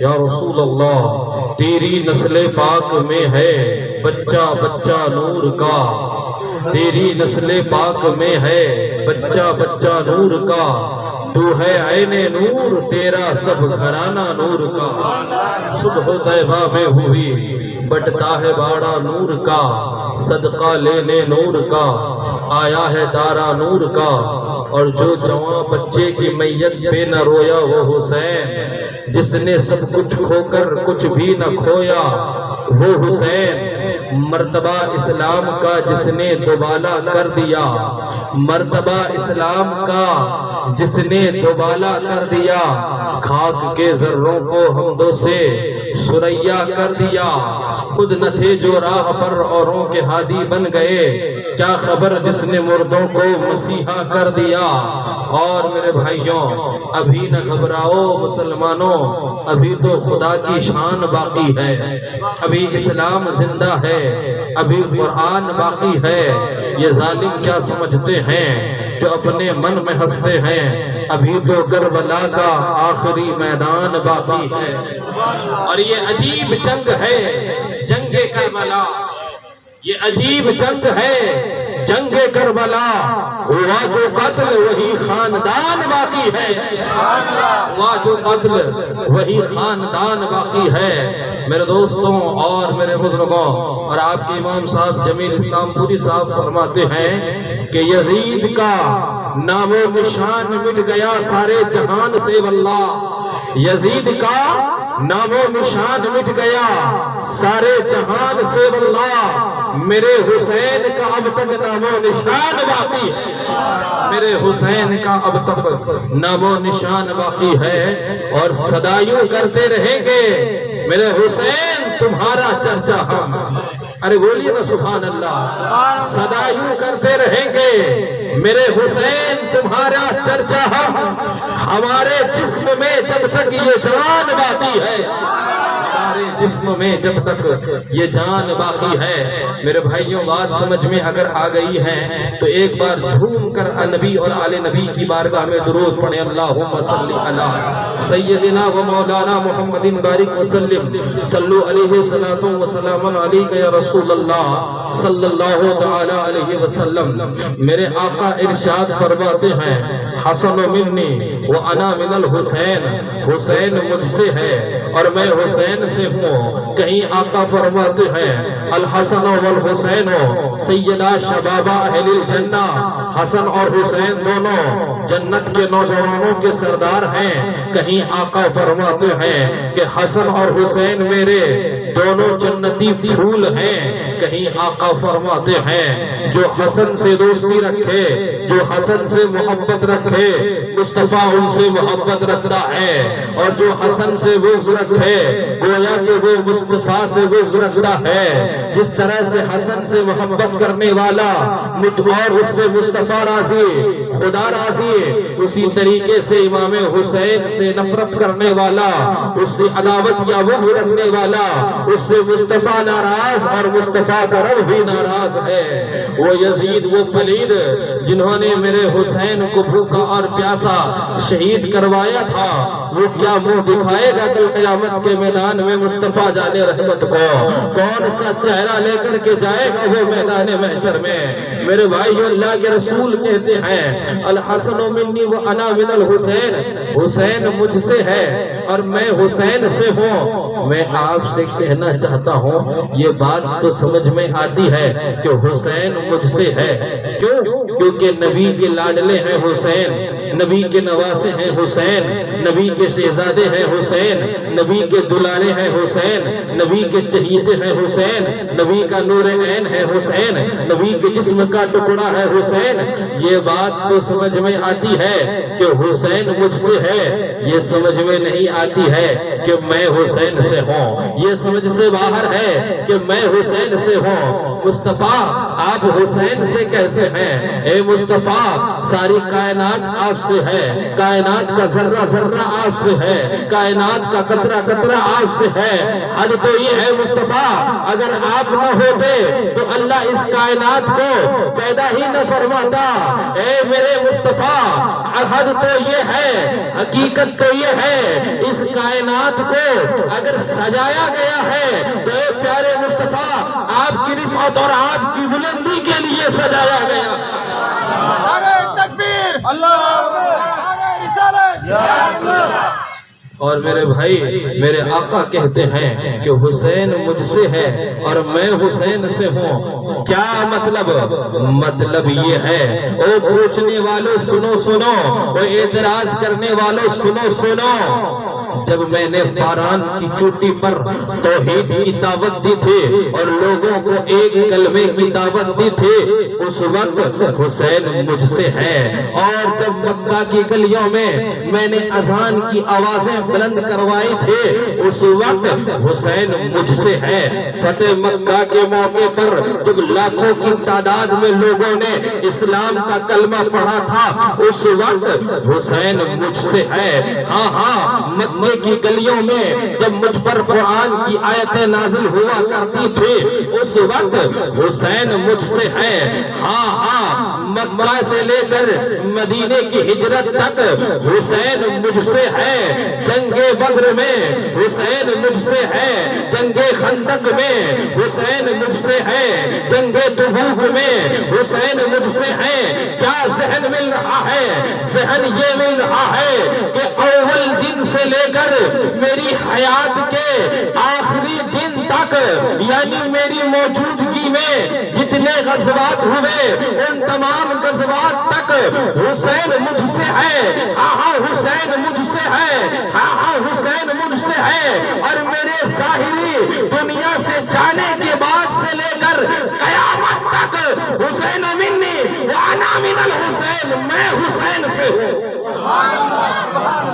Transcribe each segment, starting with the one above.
یا رسول اللہ تیری نسل پاک میں ہے بچہ بچہ نور کا، تیری نسل پاک میں ہے بچہ بچہ نور کا، تو ہے عین نور تیرا سب گھرانہ نور کا۔ صبح طیبہ میں ہوئی بٹتا ہے باڑا نور کا، صدقہ لینے نور کا آیا ہے دارا نور کا، اور جو جواں بچے کی میت پہ نہ رویا وہ حسین، جس نے سب کچھ کھو کر کچھ بھی نہ کھویا وہ حسین، مرتبہ اسلام کا جس نے دوبالا کر دیا، مرتبہ اسلام کا جس نے دوبالا کر دیا، خاک کے ذروں کو حمدوں سے سریا کر دیا، خود نہ تھے جو راہ پر اوروں کے ہادی بن گئے، کیا خبر جس نے مردوں کو مسیحا کر دیا۔ اور میرے بھائیوں ابھی نہ گھبراؤ مسلمانوں، ابھی تو خدا کی شان باقی ہے، ابھی اسلام زندہ ہے، ابھی قرآن باقی ہے۔ یہ ظالم کیا سمجھتے ہیں جو اپنے من میں ہنستے ہیں، ابھی تو کربلا کا آخری میدان باقی ہے۔ اور یہ عجیب جنگ ہے جنگ کربلا، یہ عجیب جنگ ہے جنگ کربلا، ہوا جو قتل وہی خاندان باقی ہے، ہوا جو قتل وہی خاندان باقی ہے۔ میرے دوستوں اور میرے بزرگوں اور آپ کے امام صاحب جمیل اسلام پوری صاحب فرماتے ہیں کہ یزید کا نام و نشان مٹ گیا سارے جہان سے واللہ، یزید کا نام و نشان مٹ گیا سارے جہان سے واللہ، میرے حسین کا اب تک نام و نشان باقی ہے، میرے حسین کا اب تک نام و نشان باقی ہے، اور صدایوں کرتے رہیں گے میرے حسین تمہارا چرچا ہم، ارے بولیے نا سبحان اللہ، صدایوں کرتے رہیں گے میرے حسین تمہارا چرچا ہم، ہمارے جسم میں جب تک یہ جان باقی ہے، ہمارے جسم میں جب تک یہ جان باقی ہے۔ میرے بھائیوں بات سمجھ میں اگر آ گئی ہے تو ایک بار جھوم کر نبی اور آل نبی کی بارگاہ میں درود پڑھیں، اللہم صلی علی سیدنا و مولانا محمد بارک وسلم، صلو علیہ صلاۃ و سلام علیک یا رسول اللہ صلی اللہ تعالی علیہ وسلم۔ میرے آقا ارشاد فرماتے ہیں حسن منی و انا من الحسین، حسین مجھ سے ہے اور میں حسین سے ہوں۔ کہیں آقا فرماتے ہیں الحسن والحسین سیدہ شباب اہل الجنہ، حسن اور حسین دونوں جنت کے نوجوانوں کے سردار ہیں۔ کہیں آقا فرماتے ہیں کہ حسن اور حسین میرے دونوں جنتی پھول ہیں۔ کہیں آقا فرماتے ہیں جو حسن سے دوستی رکھے، جو حسن سے محبت رکھے، مصطفیٰ ان سے محبت رکھتا ہے، اور جو حسن سے بغض رکھے گویا کہ وہ مصطفیٰ سے بغض رکھتا ہے۔ جس طرح سے حسن سے محبت کرنے والا اور اس سے مصطفیٰ راضی، خدا راضی، اسی طریقے سے امام حسین سے نفرت کرنے والا، اس سے عداوت یا بغض رکھنے والا، اس سے مصطفیٰ ناراض اور مصطفیٰ کا رب بھی ناراض ہے۔ وہ یزید وہ پلید جنہوں نے میرے حسین کو بھوکا اور پیاسا شہید کروایا تھا، وہ کیا منہ دکھائے گا کل قیامت کے میدان میں مصطفیٰ جان رحمت کو؟ کون سا چہرہ لے کر کے جائے گا وہ میدان محشر میں؟ میرے بھائیو اللہ کے رسول کہتے ہیں الحسن منی و انا من الحسین، حسین مجھ سے ہے اور میں حسین سے ہوں۔ میں آپ سے کہنا چاہتا ہوں یہ بات تو سمجھ میں آتی ہے کہ حسین مجھ سے ہے، کیوں؟ کیونکہ نبی کے لاڈلے ہیں حسین، نبی کے نواسے ہیں حسین، نبی کے شہزادے ہیں حسین، نبی کے دلارے ہیں حسین، نبی کے چہیتے ہیں حسین، نبی کا نور عین ہے حسین، نبی کے جسم کا ٹکڑا ہے حسین۔ یہ بات تو سمجھ میں آتی ہے کہ حسین مجھ سے ہے، یہ سمجھ میں نہیں آتی ہے کہ میں حسین سے ہوں، یہ سمجھ سے باہر ہے کہ میں حسین سے ہوں۔ مصطفیٰ آپ حسین سے کیسے ہیں؟ اے مصطفیٰ ساری کائنات آپ سے ہے, کائنات کا ذرہ ذرہ آپ سے ہے, کائنات کا قطرہ قطرہ آپ سے ہے. حد تو یہ ہے مصطفیٰ, اگر آپ نہ ہوتے تو اللہ اس کائنات کو پیدا ہی نہ فرماتا. اے میرے مصطفیٰ, حد تو یہ ہے, حقیقت تو یہ ہے, اس کائنات کو اگر سجایا گیا ہے تو اے پیارے مصطفیٰ آپ کی رفعت اور آپ کی بلندی کے لیے سجایا گیا. نعرہ تکبیر, اللہ اور میرے بھائی, میرے آقا کہتے ہیں کہ حسین مجھ سے ہے اور میں حسین سے ہوں. کیا مطلب؟ مطلب یہ ہے, او پوچھنے والوں سنو سنو, او اعتراض کرنے والوں سنو سنو, جب میں نے فاران کی چوٹی پر توحید کی دعوت دی تھی اور لوگوں کو ایک کلمے کی دعوت دی تھی, اس وقت حسین مجھ سے ہے. اور جب مکہ کی گلیوں میں نے اذان کی آوازیں بلند کروائی تھی, اس وقت حسین مجھ سے ہے. فتح مکہ کے موقع پر جب لاکھوں کی تعداد میں لوگوں نے اسلام کا کلمہ پڑھا تھا, اس وقت حسین مجھ سے ہے. ہاں ہاں, مکہ کی گلیوں میں جب مجھ پر قرآن کی آیتیں نازل ہوا کرتی تھی, اس وقت حسین مجھ سے ہے. ہاں ہاں, مکہ سے لے کر مدینے کی ہجرت تک حسین مجھ سے ہے. جنگ بدر میں حسین مجھ سے ہے, جنگ خندق میں حسین مجھ سے ہے, جنگ تبوک میں حسین مجھ سے ہے. کیا ذہن مل رہا ہے؟ ذہن یہ مل رہا ہے کہ اول دن سے لے کر میری حیات کے آخری دن تک, یعنی میری موجودگی میں جتنے غزوات ہوئے ان تمام غزوات تک حسین مجھ سے ہے. ہاں حسین مجھ سے ہے, ہاں حسین مجھ سے ہے. اور میرے ظاہری دنیا سے جانے کے بعد سے لے کر قیامت تک حسین منی وانا من الحسین, میں حسین سے ہوں,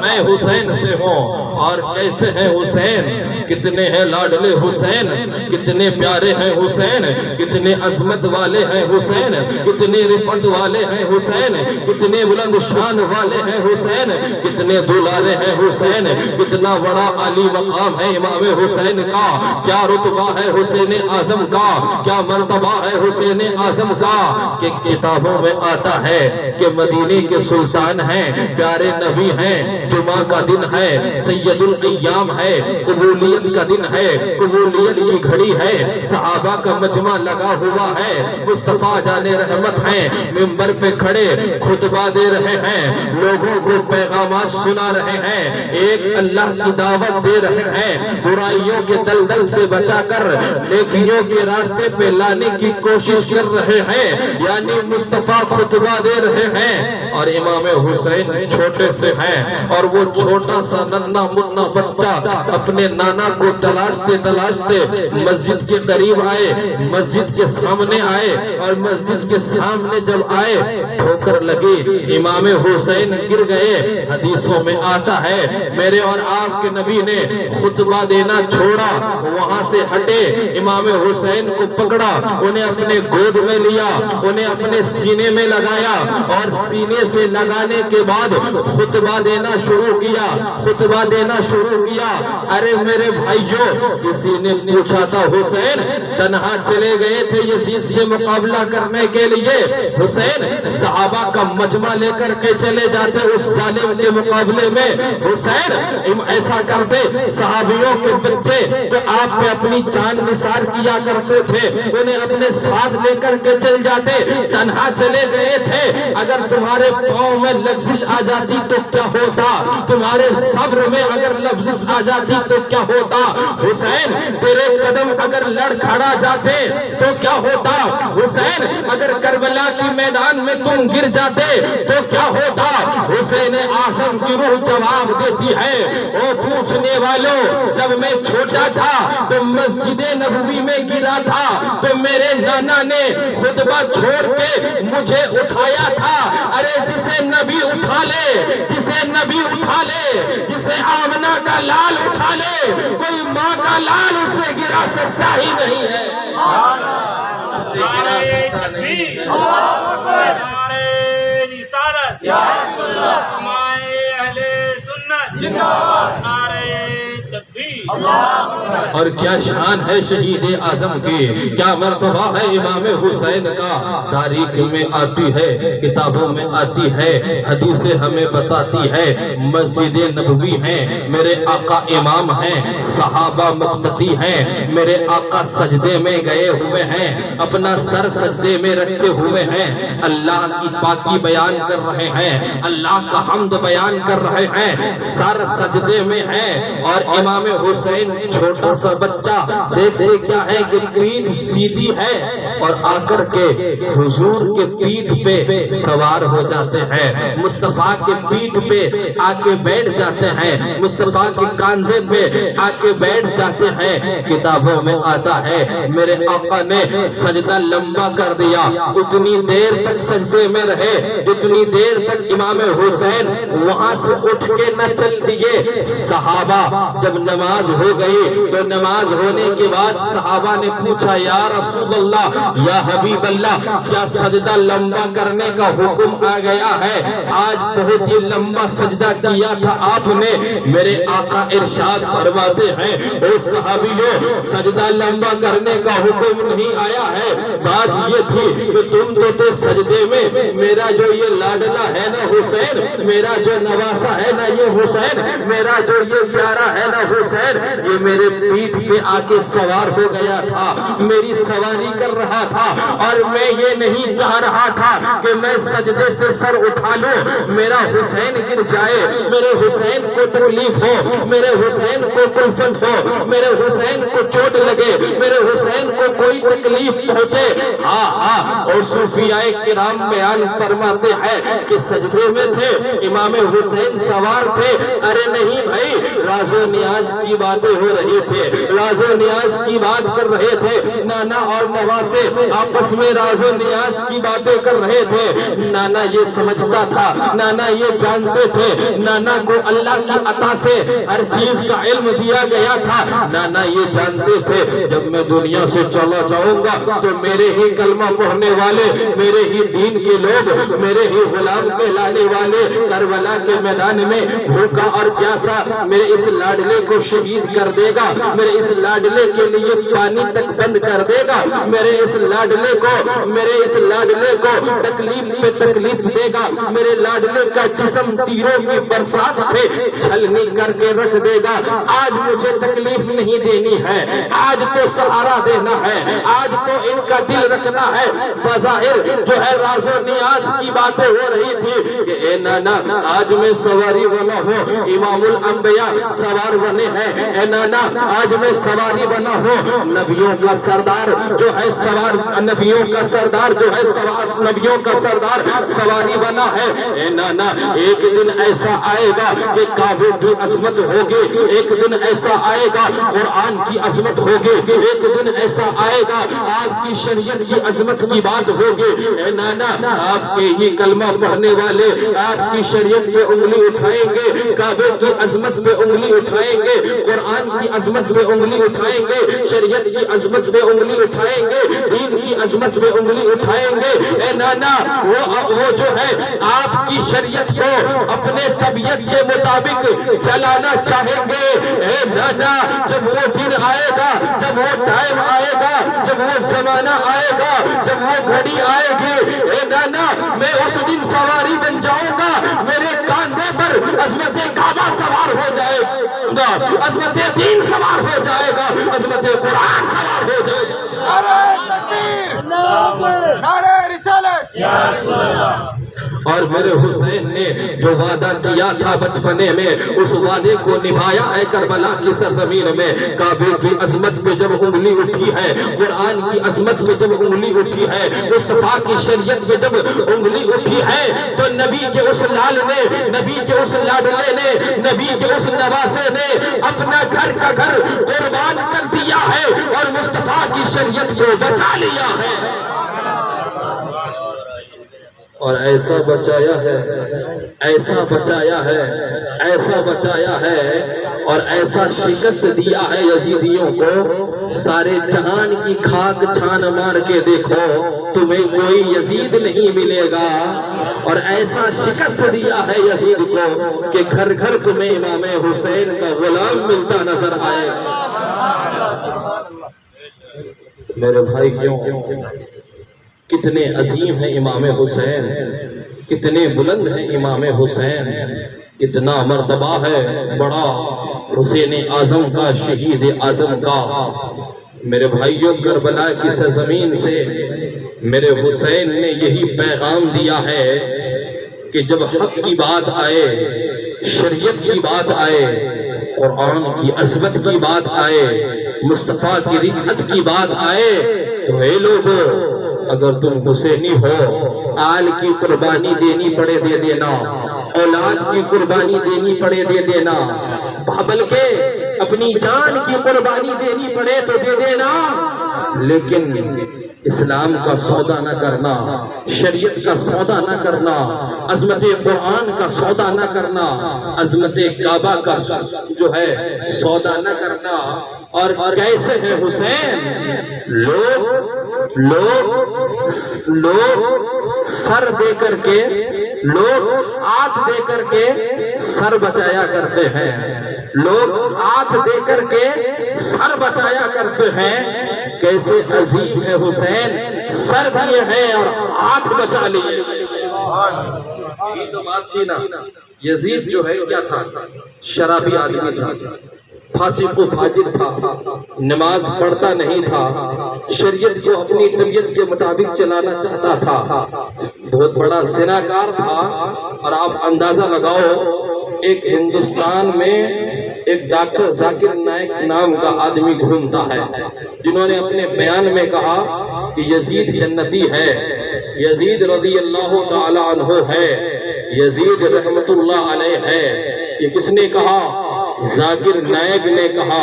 میں حسین سے ہوں. اور کیسے ہیں حسین, کتنے ہیں لاڈلے حسین, کتنے پیارے ہیں حسین, کتنے عظمت والے ہیں حسین, کتنے رفعت والے ہیں حسین, کتنے بلند شان والے ہیں حسین, کتنے دلارے ہیں حسین, کتنا بڑا عالی مقام ہے امام حسین کا. کیا رتبہ ہے حسین اعظم کا, کیا مرتبہ ہے حسین اعظم کا, کہ کتابوں میں آتا ہے کہ مدینے کے سلطان ہیں, پیارے نبی ہیں, جمعہ کا دن ہے, سید الایام ہے, قبولیت کا دن ہے, قبولیت کی گھڑی ہے, صحابہ کا مجمع لگا ہوا ہے, مصطفیٰ جان رحمت ہیں, منبر پہ کھڑے خطبہ دے رہے ہیں, لوگوں کو پیغامات سنا رہے ہیں, ایک اللہ کی دعوت دے رہے ہیں, برائیوں کے دلدل سے بچا کر نیکیوں کے راستے پہ لانے کی کوشش کر رہے ہیں, یعنی مصطفیٰ خطبہ دے رہے ہیں. اور امام حسین چھوٹے سے ہیں, اور وہ چھوٹا سا ننا منا بچہ اپنے نانا کو تلاشتے تلاشتے مسجد کے قریب آئے, مسجد کے سامنے آئے, اور مسجد کے سامنے جب آئے ٹھوکر لگی, امام حسین گر گئے. حدیثوں میں آتا ہے میرے اور آپ کے نبی نے خطبہ دینا چھوڑا, وہاں سے ہٹے, امام حسین کو پکڑا, انہیں اپنے گود میں لیا, انہیں اپنے سینے میں لگایا, اور سینے سے لگانے کے بعد خطبہ دینا شروع کیا, خطبہ دینا شروع کیا. ارے میرے بھائیوں, کسی نے پوچھا تھا حسین تنہا چلے گئے تھے یزید سے مقابلہ کرنے کے لیے, حسین صحابہ کا مجمع لے کر کے چلے جاتے اس ظالم کے مقابلے میں, حسین ایسا کرتے صحابیوں کے بچے جو آپ پہ اپنی جان نثار کیا کرتے تھے انہیں اپنے ساتھ لے کر کے چل جاتے, تنہا چلے گئے تھے, اگر تمہارے پاؤں میں لغزش آ جاتی تو کیا ہوتا, تمہارے صبر میں اگر لغزش آ جاتی تو کیا ہوتا, حسین تیرے قدم اگر لڑکھڑا جاتے تو کیا ہوتا, حسین اگر کربلا کی میدان میں تم گر جاتے تو کیا ہوتا. حسین اعظم کی روح جواب دیتی ہے, او پوچھنے والوں, جب میں چھوٹا تھا تو مسجد نبوی میں گرا تھا تو میرے نانا نے خطبہ چھوڑ کے مجھے اٹھایا تھا. ارے جسے نبی اٹھا لے, جسے نبی اٹھا لے, جسے آمنہ کا لال اٹھا لے, کوئی ماں کا لال اسے گرا سکتا ہی نہیں ہے. نعرہ تکبیر, اللہ اکبر, نعرہ رسالت علمائے اہل سنت نعرہ تکبیر اور کیا شان ہے شہید اعظم کی، کیا مرتبہ ہے امام حسین کا، تاریخ میں آتی ہے، کتابوں میں آتی ہے، حدیثیں ہمیں بتاتی ہے، مسجد نبوی ہیں، میرے آقا امام ہیں، صحابہ مقتدی ہیں، میرے آقا سجدے میں گئے ہوئے ہیں، اپنا سر سجدے میں رکھے ہوئے ہیں، اللہ کی پاکی بیان کر رہے ہیں، اللہ کا حمد بیان کر رہے ہیں، سر سجدے میں ہے، اور امام حسین چھوٹا سا بچہ دیکھتے کیا ہے کہ پیٹھ سیدھی ہے، اور آ کر کے حضور کے پیٹھ پہ سوار ہو جاتے ہیں، مصطفیٰ کے پیٹھ پہ آ کے بیٹھ جاتے ہیں، مصطفیٰ کے کاندھے پہ آ کے بیٹھ جاتے ہیں۔ کتابوں میں آتا ہے میرے آقا نے سجدہ لمبا کر دیا، اتنی دیر تک سجدے میں رہے اتنی دیر تک امام حسین وہاں سے اٹھ کے نہ چل دیے۔ صحابہ جب نماز ہو گئی تو نماز ہونے کے بعد صحابہ نے پوچھا یا رسول اللہ، یا حبیب اللہ، کیا سجدہ لمبا کرنے کا حکم آ گیا ہے؟ آج بہت ہی لمبا سجدہ کیا تھا آپ نے۔ میرے آقا ارشاد فرماتے ہیں اے صحابیوں، سجدہ لمبا کرنے کا حکم نہیں آیا ہے، بات یہ تھی کہ تم تو تھے سجدے میں، میرا جو یہ لاڈلا ہے نا حسین، میرا جو نواسا ہے نا یہ حسین، میرا جو یہ پیارا ہے نا حسین، یہ میرے پیٹھ پہ آ کے سوار ہو گیا تھا، میری سواری کر رہا تھا، اور میں یہ نہیں چاہ رہا تھا کہ میں سجدے سے سر اٹھا لوں، میرا حسین گر جائے، میرے حسین کو تکلیف ہو، میرے حسین کو کلفت ہو، میرے حسین کو چوٹ لگے، میرے حسین کو کوئی تکلیف پہنچے۔ اور صوفیاء کرام بیان فرماتے ہیں کہ سجدے میں تھے، امام حسین سوار تھے۔ ارے نہیں بھائی، راز و نیاز کی باتیں ہو رہی تھے، راز و نیاز کی بات کر رہے تھے، نانا اور نواسے آپس میں راز و نیاز کی باتیں کر رہے تھے۔ نانا یہ سمجھتا تھا، نانا یہ جانتے تھے، نانا کو اللہ کی عطا سے ہر چیز کا علم دیا گیا تھا، نانا یہ جانتے تھے جب میں دنیا سے چلا جاؤں گا تو میرے ہی کلمہ پڑھنے والے، میرے ہی دین کے لوگ، میرے ہی غلام کہلانے والے کربلا کے میدان میں بھوکا اور پیاسا میرے اس لاڈلے کو شہید کر دے گا، میرے اس لاڈلے کے لیے پانی تک بند کر دے گا، میرے اس لاڈلے کو تکلیف پہ تکلیف دے گا، میرے لاڈلے کا جسم تیروں کی برسات سے چھلنی کر کے رکھ دے گا۔ آج مجھے تکلیف نہیں دینی ہے، آج تو سہارا دینا ہے، آج تو ان کا دل رکھنا ہے۔ بظاہر جو ہے راز و نیاز کی باتیں ہو رہی تھی کہ اے نانا آج میں سواری بنا ہوں، امام الانبیاء سوار بنے ہیں، اے نانا آج میں سواری بنا ہوں، نبیوں کا سردار جو ہے سوار، نبیوں کا سردار جو ہے سوار، نبیوں کا سردار سواری بنا ہے۔ اے نانا ایک دن ایسا آئے گا کہ کعبے کی عظمت ہوگی، ایک دن ایسا آئے گا قرآن کی عظمت ہوگی، ایک دن ایسا آئے گا آپ کی شریعت کی عظمت کی بات ہوگی۔ اے نانا آپ کے ہی کلمہ پڑھنے والے آپ کی شریعت پہ انگلی اٹھائیں گے، کعبے کی عظمت پہ انگلی اٹھائیں گے، قرآن کی عظمت پہ انگلی اٹھائیں گے، شریعت کی عظمت پہ انگلی اٹھائیں گے، دین کی عظمت پہ انگلی اٹھائیں گے۔ اے نانا وہ جو ہے آپ کی شریعت کو اپنے طبیعت کے مطابق چلانا چاہیں گے۔ اے نانا جب وہ دن آئے گا، جب وہ ٹائم آئے گا، جب وہ زمانہ آئے گا، جب وہ گھڑی آئے گی، اے نانا میں اس دن سواری بن جاؤں گا، میرے کاندھے پر عظمت کعبہ سوار ہو جائے گا، عظمت دین سوار ہو جائے گا، عظمت قرآن سوار ہو جائے گا۔ نعرہ تکبیر، نعرہ رسالت۔ اور میرے حسین نے جو وعدہ کیا تھا بچپنے میں، اس وعدے کو نبھایا ہے کربلا کی سرزمین میں۔ کعبے کی عظمت پہ جب انگلی اٹھی ہے، قرآن کی عظمت پہ جب انگلی اٹھی ہے، مصطفیٰ کی شریعت پہ جب انگلی اٹھی ہے، تو نبی کے اس لال نے، نبی کے اس لاڈلے نے، نبی کے اس نواسے نے اپنا گھر کا گھر قربان کر دیا ہے اور مصطفیٰ کی شریعت کو بچا لیا ہے۔ اور ایسا بچایا ہے، ایسا بچایا ہے، ایسا بچایا ہے، اور ایسا شکست دیا ہے یزیدیوں کو۔ سارے جہان کی خاک چھان مار کے دیکھو، تمہیں کوئی یزید نہیں ملے گا، اور ایسا شکست دیا ہے یزید کو کہ گھر گھر تمہیں امام حسین کا غلام ملتا نظر آئے گا۔ میرے بھائی کیوں کتنے عظیم ہیں امام حسین، کتنے بلند ہیں امام حسین، کتنا مرتبہ ہے بڑا حسین اعظم کا، شہید اعظم کا۔ میرے بھائیوں کربلا کی سرزمین سے میرے حسین نے یہی پیغام دیا ہے کہ جب حق کی بات آئے، شریعت کی بات آئے، قرآن کی عظمت کی بات آئے، مصطفیٰ کی رفعت کی بات آئے، تو اے لوگو اگر تم حسینی ہو، آل کی قربانی دینی پڑے دے دینا، اولاد کی قربانی دینی پڑے دے دینا، بلکہ اپنی جان کی قربانی دینی پڑے تو دے دینا، لیکن اسلام کا سودا نہ کرنا، شریعت کا سودا نہ کرنا، عظمت قرآن کا سودا نہ کرنا، عظمت کعبہ کا جو ہے سودا نہ کرنا۔ اور کیسے ہیں حسین؟ لوگ سر دے کر کے، لوگ ہاتھ دے کر کے سر بچایا کرتے ہیں، لوگ ہاتھ دے کر کے سر بچایا کرتے ہیں۔ کیسے عظیم ہے حسین، سر دیے ہیں اور ہاتھ بچا لیے۔ یہ تو بات تھی نا، یزید جو ہے کیا تھا؟ شرابی آدمی تھا، فاسق و فاجر تھا، نماز پڑھتا نہیں تھا، شریعت کو اپنی طبیعت کے مطابق چلانا چاہتا تھا، بہت بڑا زناکار تھا۔ اور آپ اندازہ لگاؤ، ایک ہندوستان میں ایک ڈاکٹر ذاکر نائک نام کا آدمی گھومتا ہے، جنہوں نے اپنے بیان میں کہا کہ یزید جنتی ہے، یزید رضی اللہ تعالی عنہ ہے، یزید رحمت اللہ علیہ ہے۔ یہ کس نے کہا؟ ذاکر نائک نے کہا۔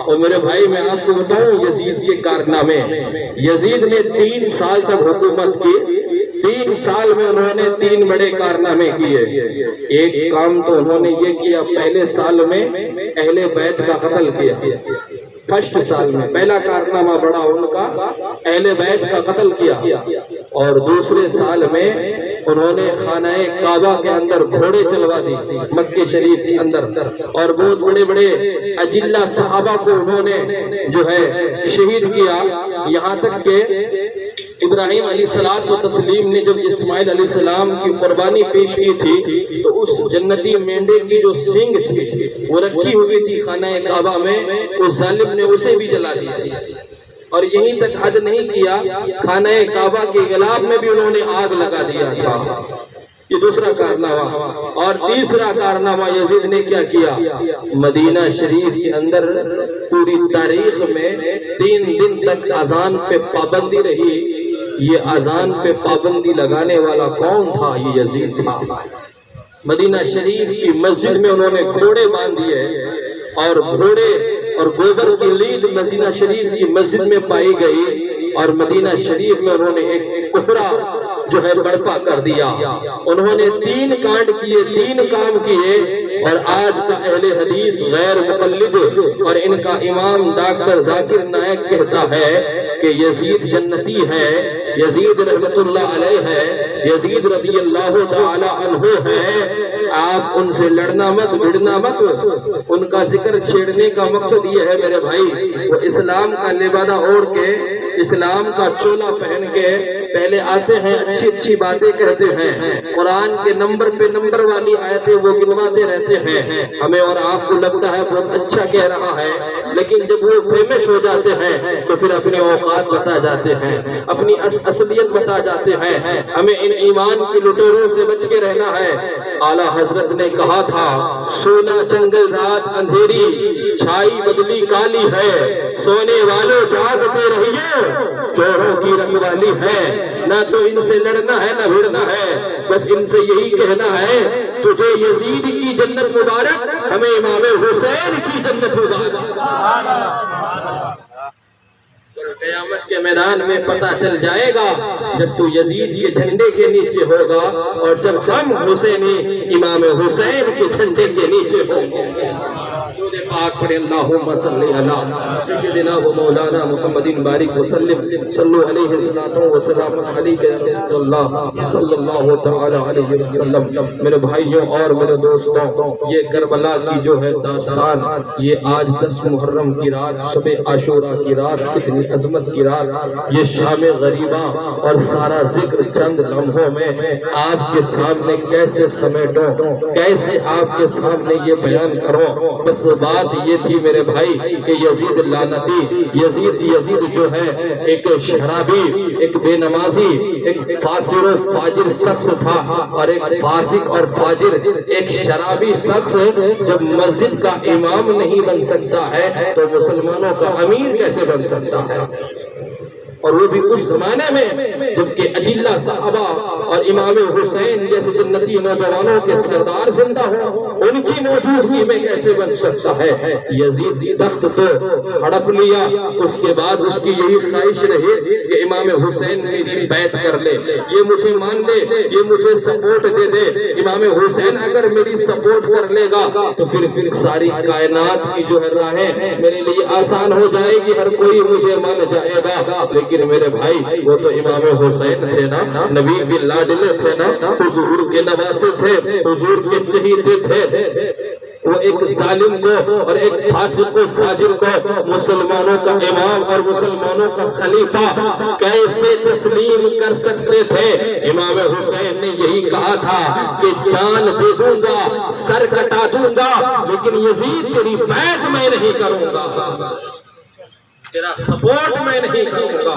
اور میرے بھائی میں آپ کو بتاؤں یزید کے کارنامے، یزید نے 3 سال تک حکومت کی، 3 سال میں انہوں نے 3 بڑے کارنامے کیے۔ ایک کام تو انہوں نے یہ کیا، پہلے سال میں اہل بیت کا قتل کیا، فرسٹ سال میں پہلا کارنامہ بڑا ان کا اہل بیت کا قتل کیا، اور دوسرے سال میں انہوں نے خانہ کعبہ کے اندر گھوڑے چلوا دی مکہ شریف کے اندر، اور بہت بڑے بڑے اجلہ صحابہ کو انہوں نے جو ہے شہید کیا۔ یہاں تک کہ ابراہیم علیہ السلام و تسلیم نے جب اسماعیل علیہ السلام کی قربانی پیش کی تھی تو اس جنتی مینڈے کی جو سینگ تھی وہ رکھی ہوئی تھی خانہ کعبہ میں، اس ظالم نے اسے بھی جلا دیا۔ اور یہیں تک حد نہیں کیا، خانہ کعبہ کے غلاف میں بھی انہوں نے آگ لگا دیا تھا۔ یہ دوسرا کارنامہ۔ اور تیسرا کارنامہ یزید نے کیا کیا؟ مدینہ شریف کے اندر پوری تاریخ میں 3 دن تک اذان پہ پابندی رہی۔ یہ اذان پہ پابندی لگانے والا کون تھا؟ یہ یزید تھا۔ مدینہ شریف کی مسجد میں انہوں نے گھوڑے باندھ دیے، اور گھوڑے اور گوبر کی لید مدینہ شریف کی مسجد میں پائی گئی، اور مدینہ شریف میں انہوں نے ایک کوہرا جو ہے برپا کر دیا۔ انہوں نے 3 کانڈ کیے، 3 کام کیے، اور آج کا اہل حدیث غیر مقلد اور ان کا امام ڈاکٹر ذاکر نائک کہتا ہے کہ یزید جنتی ہے، یزید رحمت اللہ علیہ ہے، یزید رضی اللہ تعالی عنہ ہے۔ آپ ان سے لڑنا مت، بڑھنا مت، ان کا ذکر چھیڑنے کا مقصد یہ ہے میرے بھائی، وہ اسلام کا لبادہ اوڑھ کے، اسلام کا چولا پہن کے پہلے آتے ہیں، اچھی اچھی باتیں کہتے ہیں، قرآن کے نمبر پہ نمبر والی آیتیں وہ گنواتے رہتے ہیں، ہمیں اور آپ کو لگتا ہے بہت اچھا کہہ رہا ہے، لیکن جب وہ فیمس ہو جاتے ہیں تو پھر اپنی اوقات بتا جاتے ہیں، اپنی اصلیت بتا جاتے ہیں۔ ہمیں ان ایمان کی لٹوروں سے بچ کے رہنا ہے۔ اعلیٰ حضرت نے کہا تھا، سونا جنگل رات اندھیری، چھائی بدلی کالی ہے، سونے والوں جاگتے رہیے، چوروں کی رکھوالی ہے۔ نہ تو ان سے لڑنا ہے نہ بھڑنا ہے، بس ان سے یہی کہنا ہے، تجھے یزید کی جنت مبارک، ہمیں امام حسین کی جنت مبارک۔ قیامت کے میدان میں پتہ چل جائے گا جب تو یزید کے جھنڈے کے نیچے ہوگا، اور جب ہم حسینی امام حسین کے جھنڈے کے نیچے ہوں گے۔ درود پاک پڑھیں اللہم صلی علی سیدنا و مولانا محمد بارک وسلم صلو علیہ الصلوۃ والسلام علیک یا رسول اللہ صلی اللہ تعالی علیہ وسلم۔ میرے بھائیوں اور میرے دوستوں، یہ کربلا کی جو ہے داستان، یہ آج 10 محرم کی رات، شب عاشورہ کی رات، کتنی عظمت کی رات، یہ شام غریبہ اور سارا ذکر چند لمحوں میں آپ کے سامنے کیسے سمیٹوں، کیسے آپ کے سامنے یہ بیان کروں۔ بس بات یہ تھی میرے بھائی کہ یزید لعنتی، یزید جو ہے ایک شرابی، ایک بے نمازی، ایک فاسق و فاجر شخص تھا، اور ایک فاسق اور فاجر، ایک شرابی شخص جب مسجد کا امام نہیں بن سکتا ہے تو مسلمانوں کا امیر کیسے بن سکتا ہے؟ اور وہ بھی اس زمانے میں جبکہ اجلہ صحابہ اور امام حسین جیسے جنتی نوجوانوں کے سردار زندہ ہوں، ان کی موجودگی میں کیسے بن سکتا ہے؟ یزید تخت تو ہڑپ لیا، اس کے بعد اس کی یہی خواہش رہی کہ امام حسین میری بیعت کر لے، یہ مجھے مان لے، یہ مجھے سپورٹ دے دے۔ امام حسین اگر میری سپورٹ کر لے گا تو پھر ساری کائنات کی جو ہے راہیں میرے لیے آسان ہو جائے گی، ہر کوئی مجھے مان جائے گا۔ لیکن میرے بھائی وہ تو امام حسین تھے نا، نبی کے لاڈلے تھے نا، حضور کے نواسے تھے، حضور کے چہیتے تھے۔ وہ ایک ظالم کو اور ایک فاسق و فاجر کو مسلمانوں کا امام اور مسلمانوں کا خلیفہ کیسے تسلیم کر سکتے تھے؟ امام حسین نے یہی کہا تھا کہ جان دے دوں گا، سر کٹا دوں گا، لیکن یزید تیری بیعت میں نہیں کروں گا، تیرا سپورٹ میں نہیں کروں گا۔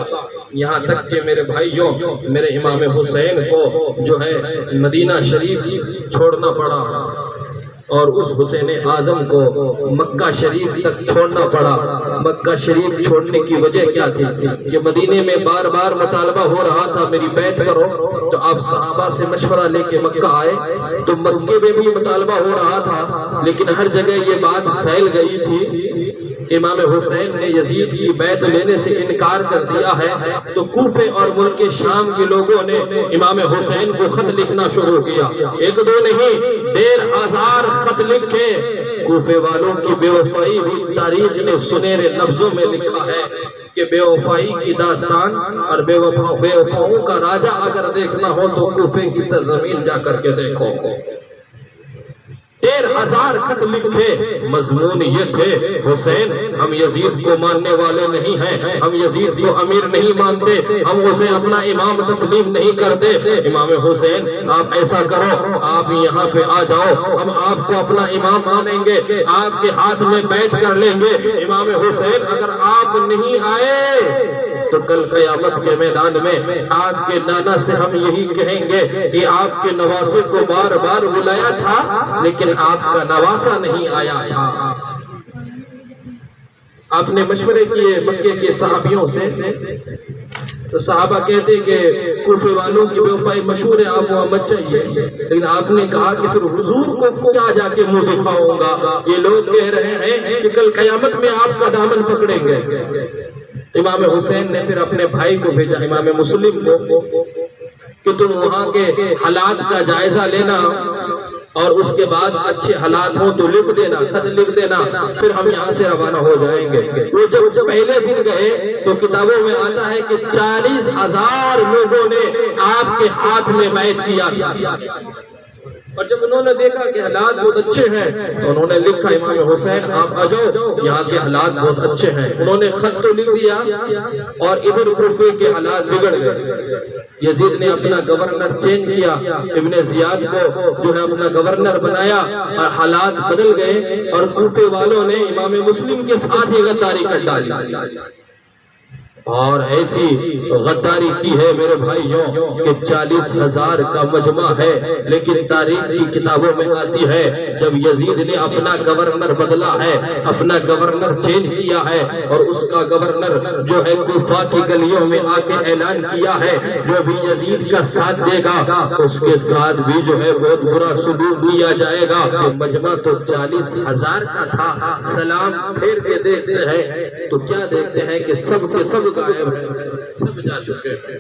یہاں تک کہ میرے بھائیوں، میرے امام حسین کو جو ہے مدینہ شریف چھوڑنا پڑا، اور اس حسین اعظم کو مکہ شریف تک چھوڑنا پڑا۔ مکہ شریف چھوڑنے کی وجہ کیا تھی؟ کہ مدینے میں بار بار مطالبہ ہو رہا تھا میری بیعت کرو، تو آپ صحابہ سے مشورہ لے کے مکہ آئے، تو مکے میں بھی مطالبہ ہو رہا تھا، لیکن ہر جگہ یہ بات پھیل گئی تھی۔ امام حسین نے یزید کی بیعت لینے سے انکار کر دیا ہے، تو کوفے اور ملک شام کے لوگوں نے امام حسین کو خط لکھنا شروع کیا، ایک دو نہیں 1,500 خط لکھے۔ کوفے والوں کی بے وفائی بھی تاریخ نے سنہرے لفظوں میں لکھا ہے کہ بے وفائی کی داستان اور بے وفاؤں کا راجہ اگر دیکھنا ہو تو کوفے کی سرزمین جا کر کے دیکھو۔ 1,000 خط لکھے، مضمون یہ تھے حسین ہم یزید کو ماننے والے نہیں ہیں، ہم یزید کو امیر نہیں مانتے، ہم اسے اپنا امام تسلیم نہیں کرتے۔ امام حسین آپ ایسا کرو، آپ یہاں پہ آ جاؤ، ہم آپ کو اپنا امام مانیں گے، آپ کے ہاتھ میں بیعت کر لیں گے۔ امام حسین اگر آپ نہیں آئے تو کل قیامت کے میدان میں آپ کے نانا سے ہم یہی کہیں گے کہ آپ کے نواسے کو بار بار بلایا تھا لیکن آپ کا نواسا نہیں آیا تھا۔ آپ نے مشورے کیے مکے کے صحابیوں سے، تو صحابہ کہتے کہ کوفے والوں کی بے وفائی مشہور ہے، آپ وہاں مت چاہیے، لیکن آپ نے کہا کہ پھر حضور کو کیا جا کے منہ دکھاؤں گا؟ یہ لوگ کہہ رہے ہیں کہ کل قیامت میں آپ کا دامن پکڑیں گے۔ امام حسین نے پھر اپنے بھائی کو بھیجا، امام مسلم کو، کہ تم وہاں کے حالات کا جائزہ لینا اور اس کے بعد اچھے حالات ہوں تو لکھ دینا، خط لکھ دینا، پھر ہم یہاں سے روانہ ہو جائیں گے۔ وہ جب پہلے دن گئے تو کتابوں میں آتا ہے کہ 40,000 لوگوں نے آپ کے ہاتھ میں بیعت کیا تھا، اور جب انہوں نے دیکھا کہ حالات بہت اچھے ہیں تو انہوں نے لکھا امام حسین آپ آ جاؤ، یہاں کے حالات بہت اچھے ہیں۔ انہوں نے خط تو لکھ دیا اور ادھر کوفے کے حالات بگڑ گئے۔ یزید نے اپنا گورنر چینج کیا، ابن زیاد کو جو ہے اپنا گورنر بنایا، اور حالات بدل گئے، اور کوفے والوں نے امام مسلم کے ساتھ ہی غداری کر ڈالی، اور ایسی غداری کی ہے میرے بھائیوں کہ 40,000 کا مجمع ہے، لیکن تاریخ کی کتابوں میں آتی ہے جب یزید نے اپنا گورنر بدلا ہے، اپنا گورنر چینج کیا ہے، اور اس کا گورنر جو ہے کوفہ کی گلیوں میں آ کے اعلان کیا ہے جو بھی یزید کا ساتھ دے گا اس کے ساتھ بھی جو ہے بہت برا سلوک دیا جائے گا۔ مجمع تو 40,000 کا تھا۔ سلام پھیر کے دیکھتے ہیں تو کیا دیکھتے ہیں کہ سب کے سب غائب ہے، سب جا چکے ہیں۔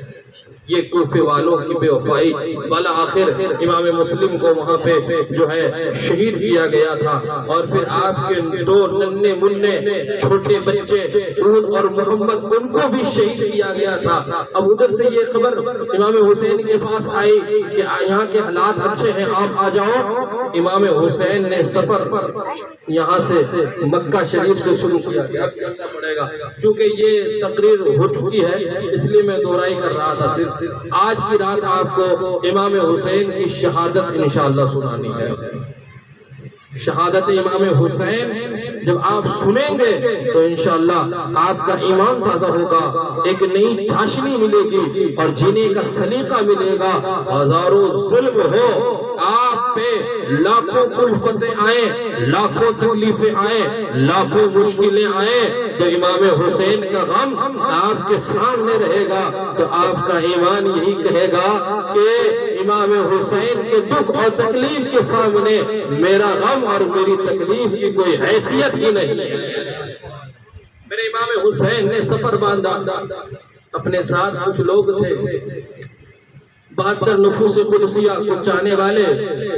یہ کوفے والوں کی بے وفائی، بالآخر امام مسلم کو وہاں پہ جو ہے شہید کیا گیا تھا، اور پھر آپ کے دو ننھے منھے چھوٹے بچے عون اور محمد، ان کو بھی شہید کیا گیا تھا۔ اب ادھر سے یہ خبر امام حسین کے پاس آئی کہ یہاں کے حالات اچھے ہیں، آپ آ جاؤ۔ امام حسین نے سفر یہاں سے مکہ شریف سے شروع کیا کہ اب چلنا پڑے گا، چونکہ یہ تقریر ہو چکی ہے اس لیے میں دہرائی کر رہا تھا۔ صرف آج کی رات آپ کو امام حسین کی شہادت انشاءاللہ سنانی ہے۔ شہادت امام حسین جب آپ سنیں گے تو انشاءاللہ آپ کا ایمان تازہ ہوگا، ایک نئی چاشنی ملے گی اور جینے کا سلیقہ ملے گا۔ ہزاروں ظلم ہو آپ پہ، لاکھوں کلفتیں آئیں، لاکھوں تکلیفیں آئیں، لاکھوں مشکلیں آئیں، تو امام حسین کا غم آپ کے سامنے رہے گا تو آپ کا ایمان یہی کہے گا کہ امام حسین کے دکھ اور تکلیف کے سامنے میرا غم اور میری تکلیف کی کوئی حیثیت ہی نہیں ہے۔ میرے امام حسین نے سفر باندھا، اپنے ساتھ کچھ لوگ تھے، 72 نفوس قدسیہ کو چاہنے والے،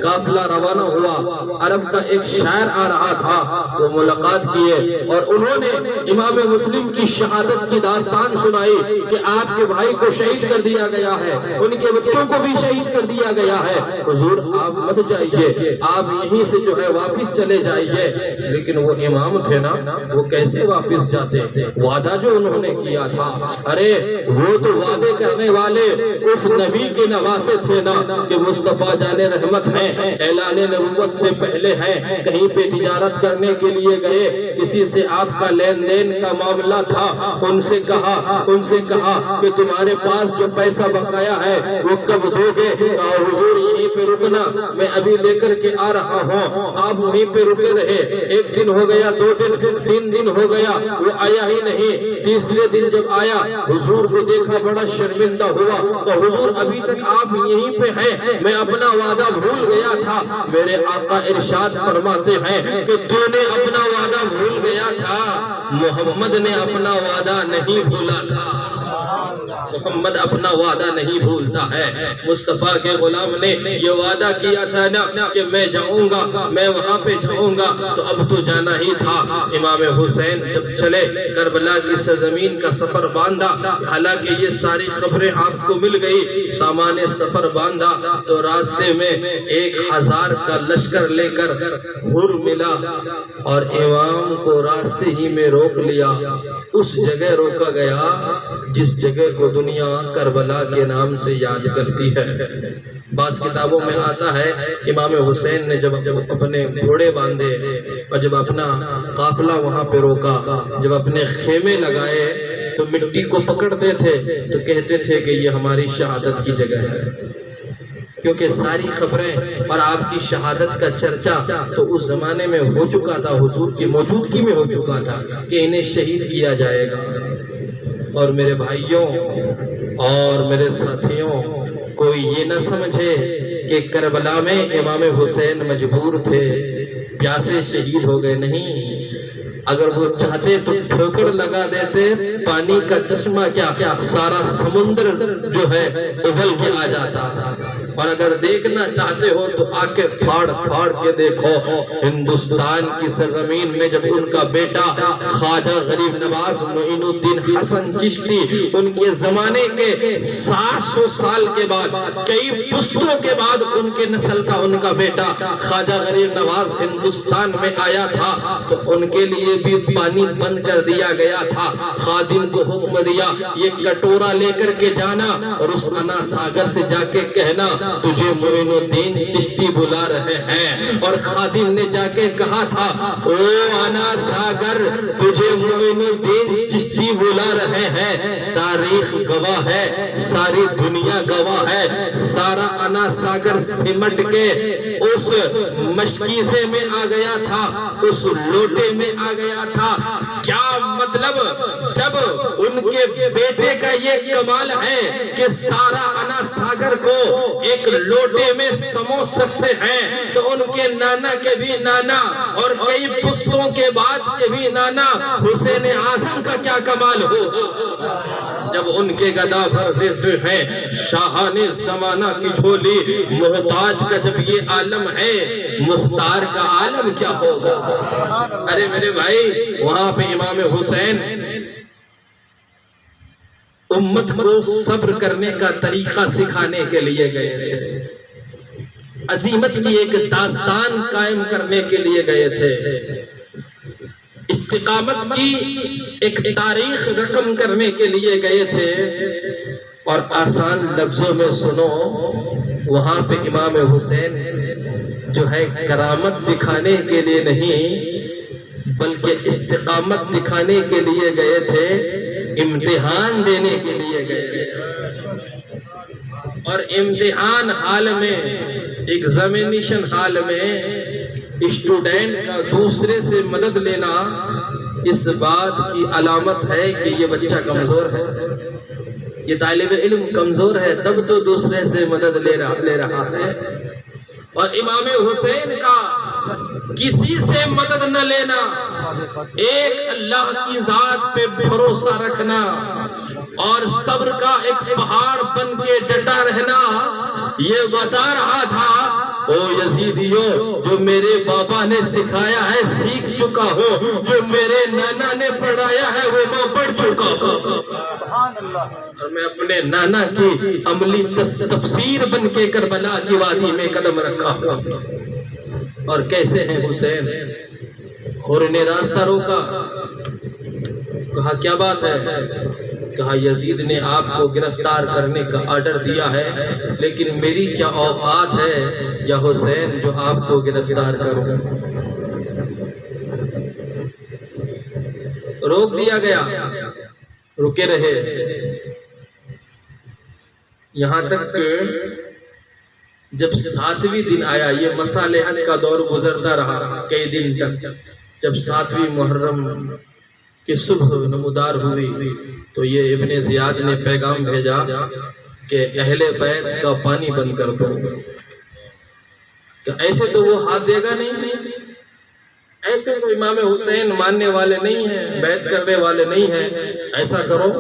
قافلہ روانہ ہوا۔ عرب کا ایک شاعر آ رہا تھا، وہ ملاقات کیے اور انہوں نے امام مسلم کی شہادت کی داستان سنائی کہ آپ کے بھائی کو شہید کر دیا گیا ہے، ان کے بچوں کو بھی شہید کر دیا گیا ہے، حضور آپ مت جائیے، آپ یہیں سے جو ہے واپس چلے جائیے۔ لیکن وہ امام تھے نا، وہ کیسے واپس جاتے؟ وعدہ جو انہوں نے کیا تھا، ارے وہ تو وعدے کرنے والے اس نبی کے نواسے تھے نا کہ مصطفیٰ جان رحمت ہیں، اعلان نبوت سے پہلے ہیں، کہیں پہ تجارت کرنے کے لیے گئے، کسی سے آپ کا لین دین کا معاملہ تھا، ان سے کہا کہ تمہارے پاس جو پیسہ بقایا ہے وہ کب دو گے؟ اور حضور یہیں پہ رکنا، میں ابھی لے کر کے آ رہا ہوں۔ آپ وہیں پہ رکے رہے، ایک دن ہو گیا، 2 دن، 3 دن ہو گیا، وہ آیا ہی نہیں۔ تیسرے دن جب آیا، حضور کو دیکھا، بڑا شرمندہ ہوا، تو حضور ابھی تک آپ یہیں پہ ہیں، میں اپنا وعدہ بھول گیا تھا۔ میرے آقا ارشاد فرماتے ہیں کہ تو نے اپنا وعدہ بھول گیا تھا، محمد نے اپنا وعدہ نہیں بھولا تھا۔ محمد اپنا وعدہ نہیں بھولتا ہے۔ مصطفیٰ کے غلام نے یہ وعدہ کیا تھا نا کہ میں جاؤں گا، میں وہاں پہ جاؤں گا، تو اب تو جانا ہی تھا۔ امام حسین جب چلے، کربلا کی سرزمین کا سفر باندھا، حالانکہ یہ ساری خبریں آپ کو مل گئی، سامان سفر باندھا تو راستے میں 1000 کا لشکر لے کر ہر ملا اور امام کو راستے ہی میں روک لیا۔ اس جگہ روکا گیا جس جگہ کو دنیا کربلا کے نام سے یاد کرتی ہے۔ بعض کتابوں میں آتا ہے امام حسین نے جب اپنے گھوڑے باندھے اور جب اپنا قافلہ وہاں پہ روکا، جب اپنے خیمے لگائے تو مٹی کو پکڑتے تھے تو کہتے تھے کہ یہ ہماری شہادت کی جگہ ہے، کیونکہ ساری خبریں اور آپ کی شہادت کا چرچا تو اس زمانے میں ہو چکا تھا، حضور کی موجودگی میں ہو چکا تھا کہ انہیں شہید کیا جائے گا۔ اور میرے بھائیوں اور میرے ساتھیوں، کوئی یہ نہ سمجھے کہ کربلا میں امام حسین مجبور تھے، پیاسے شہید ہو گئے، نہیں۔ اگر وہ چاہتے تو ٹھوکر لگا دیتے، پانی کا چشمہ کیا سارا سمندر جو ہے ابل کے آ جاتا۔ اور اگر دیکھنا چاہتے ہو تو آ کے پھاڑ کے دیکھو، ہندوستان کی سرزمین میں جب ان کا بیٹا خواجہ غریب نواز معین الدین حسن چشتی، ان کے زمانے کے 700 سال کے بعد، کئی پشتوں کے بعد ان کے نسل کا ان کا بیٹا خواجہ غریب نواز ہندوستان میں آیا تھا تو ان کے لیے بھی پانی بند کر دیا گیا تھا۔ خادم کو حکم دیا یہ کٹورا لے کر کے جانا اور اس انا ساگر سے جا کے کہنا تجھے معین الدین چشتی بلا رہے ہیں۔ اور خادم نے جا کے کہا تھا او انا ساگر تجھے معین الدین چشتی بلا رہے ہیں۔ تاریخ گواہ ہے، ساری دنیا گواہ ہے، سارا انا ساگر سمٹ کے اس مشکیزے میں آ گیا تھا، اس لوٹے میں آ گیا تھا۔ کیا مطلب مطلب جب ان کے بیٹے کا یہ کمال ہے کہ سارا انا ساگر کو ایک لوٹے میں سمو سکتے ہیں، تو ان کے نانا کے بھی نانا اور کئی پشتوں کے بعد کے بھی نانا حسین اعظم کا کیا کمال ہوگا جب ان کے گدا بھر دیتے ہیں شاہان زمانہ کی جھولی۔ محتاج کا جب یہ عالم ہے، مختار کا عالم کیا ہوگا؟ ارے میرے بھائی، وہاں پہ امام حسین امت کو صبر کرنے کا طریقہ سکھانے کے لیے گئے تھے، عظیمت کی ایک داستان قائم کرنے کے لیے گئے تھے، استقامت کی ایک تاریخ رقم کرنے کے لیے گئے تھے۔ اور آسان لفظوں میں سنو، وہاں پہ امام حسین جو ہے کرامت دکھانے کے لیے نہیں بلکہ استقامت دکھانے کے لیے گئے تھے، امتحان دینے کے لیے گئے تھے۔ اور امتحان حال میں، ایگزامینیشن حال میں اسٹوڈنٹ کا دوسرے سے مدد لینا اس بات کی علامت ہے کہ یہ بچہ کمزور ہے، یہ طالب علم کمزور ہے، تب تو دوسرے سے مدد لے رہا ہے۔ اور امام حسین کا کسی سے مدد نہ لینا، ایک اللہ کی ذات پہ بھروسہ رکھنا اور صبر کا ایک پہاڑ بن کے ڈٹا رہنا، یہ بتا رہا تھا او یزیدیو، جو میرے بابا نے سکھایا ہے سیکھ چکا ہوں، جو میرے نانا نے پڑھایا ہے وہ میں پڑھ چکا ہوں، اور میں اپنے نانا کی عملی تفسیر بن کے کربلا کی وادی میں قدم رکھا ہوں۔ اور کیسے ہیں حسین؟ حر نے راستہ روکا، کہا کیا بات ہے؟ کہا یزید نے آپ کو گرفتار کرنے کا آرڈر دیا ہے، لیکن میری کیا اوقات ہے یا حسین جو آپ کو گرفتار کروں؟ روک دیا گیا، رکے رہے، یہاں تک کہ جب 7ویں دن آیا، یہ مصالحت کا دور گزرتا رہا کئی دن تک، جب 7ویں محرم کہ صبح نمودار ہوئی تو یہ ابن زیاد نے پیغام بھیجا کہ اہل بیت کا پانی بند کر دو۔ کہ ایسے تو وہ ہاتھ دے گا نہیں، ایسے تو امام حسین ماننے والے نہیں ہیں، بیعت کرنے والے نہیں ہیں، ایسا کرو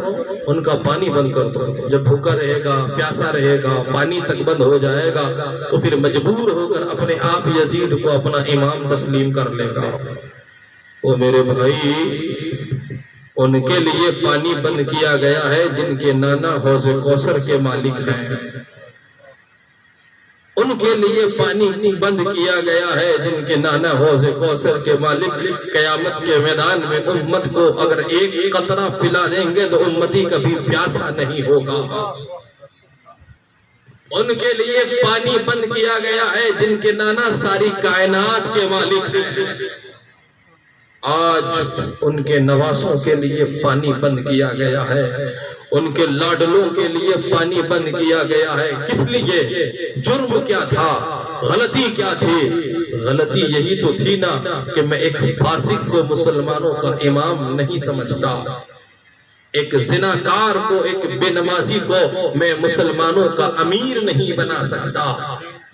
ان کا پانی بند کر دو، جب بھوکا رہے گا پیاسا رہے گا پانی تک بند ہو جائے گا تو پھر مجبور ہو کر اپنے آپ یزید کو اپنا امام تسلیم کر لے گا۔ وہ میرے بھائی، ان کے لیے پانی بند کیا گیا ہے جن کے نانا حوض کوثر کے مالک ہیں، ان کے لیے پانی بند کیا گیا ہے جن کے نانا حوض کوثر کے مالک۔ قیامت کے میدان میں امت کو اگر ایک قطرہ پلا دیں گے تو امتی کبھی پیاسا نہیں ہوگا۔ ان کے لیے پانی بند کیا گیا ہے جن کے نانا ساری کائنات کے مالک ہیں۔ آج ان کے نواسوں کے لیے پانی بند کیا گیا ہے، ان کے لاڈلوں کے لیے پانی بند کیا گیا ہے۔ کس لیے؟ جرم کیا تھا؟ غلطی کیا تھی؟ غلطی یہی تو تھی نا کہ میں ایک فاسق کو مسلمانوں کا امام نہیں سمجھتا، ایک زناکار کو، ایک بے نمازی کو میں مسلمانوں کا امیر نہیں بنا سکتا۔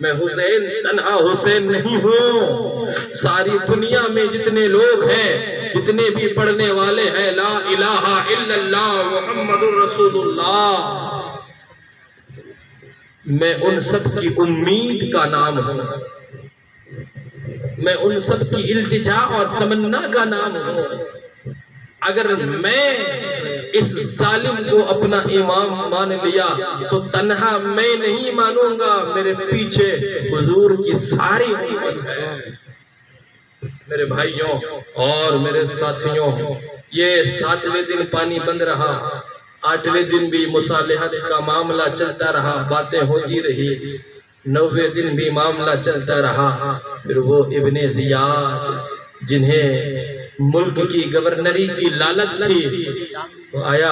میں حسین تنہا حسین نہیں ہوں، ساری دنیا میں جتنے لوگ ہیں، جتنے بھی پڑھنے والے ہیں لا الہ الا اللہ محمد رسول اللہ، میں ان سب کی امید کا نام ہوں، میں ان سب کی التجا اور تمنا کا نام ہوں۔ اگر میں اس ظالم کو اپنا امام مان لیا تو تنہا میں نہیں مانوں گا، میرے پیچھے حضور کی ساری امت ہے۔ میرے بھائیوں اور میرے ساتھیوں، یہ 7ویں دن پانی بند رہا، 8ویں دن بھی مصالحت کا معاملہ چلتا رہا، باتیں ہوتی رہی، 9ویں دن بھی معاملہ چلتا رہا۔ پھر وہ ابن زیاد جنہیں ملک کی گورنری کی لالچ تھی، وہ آیا،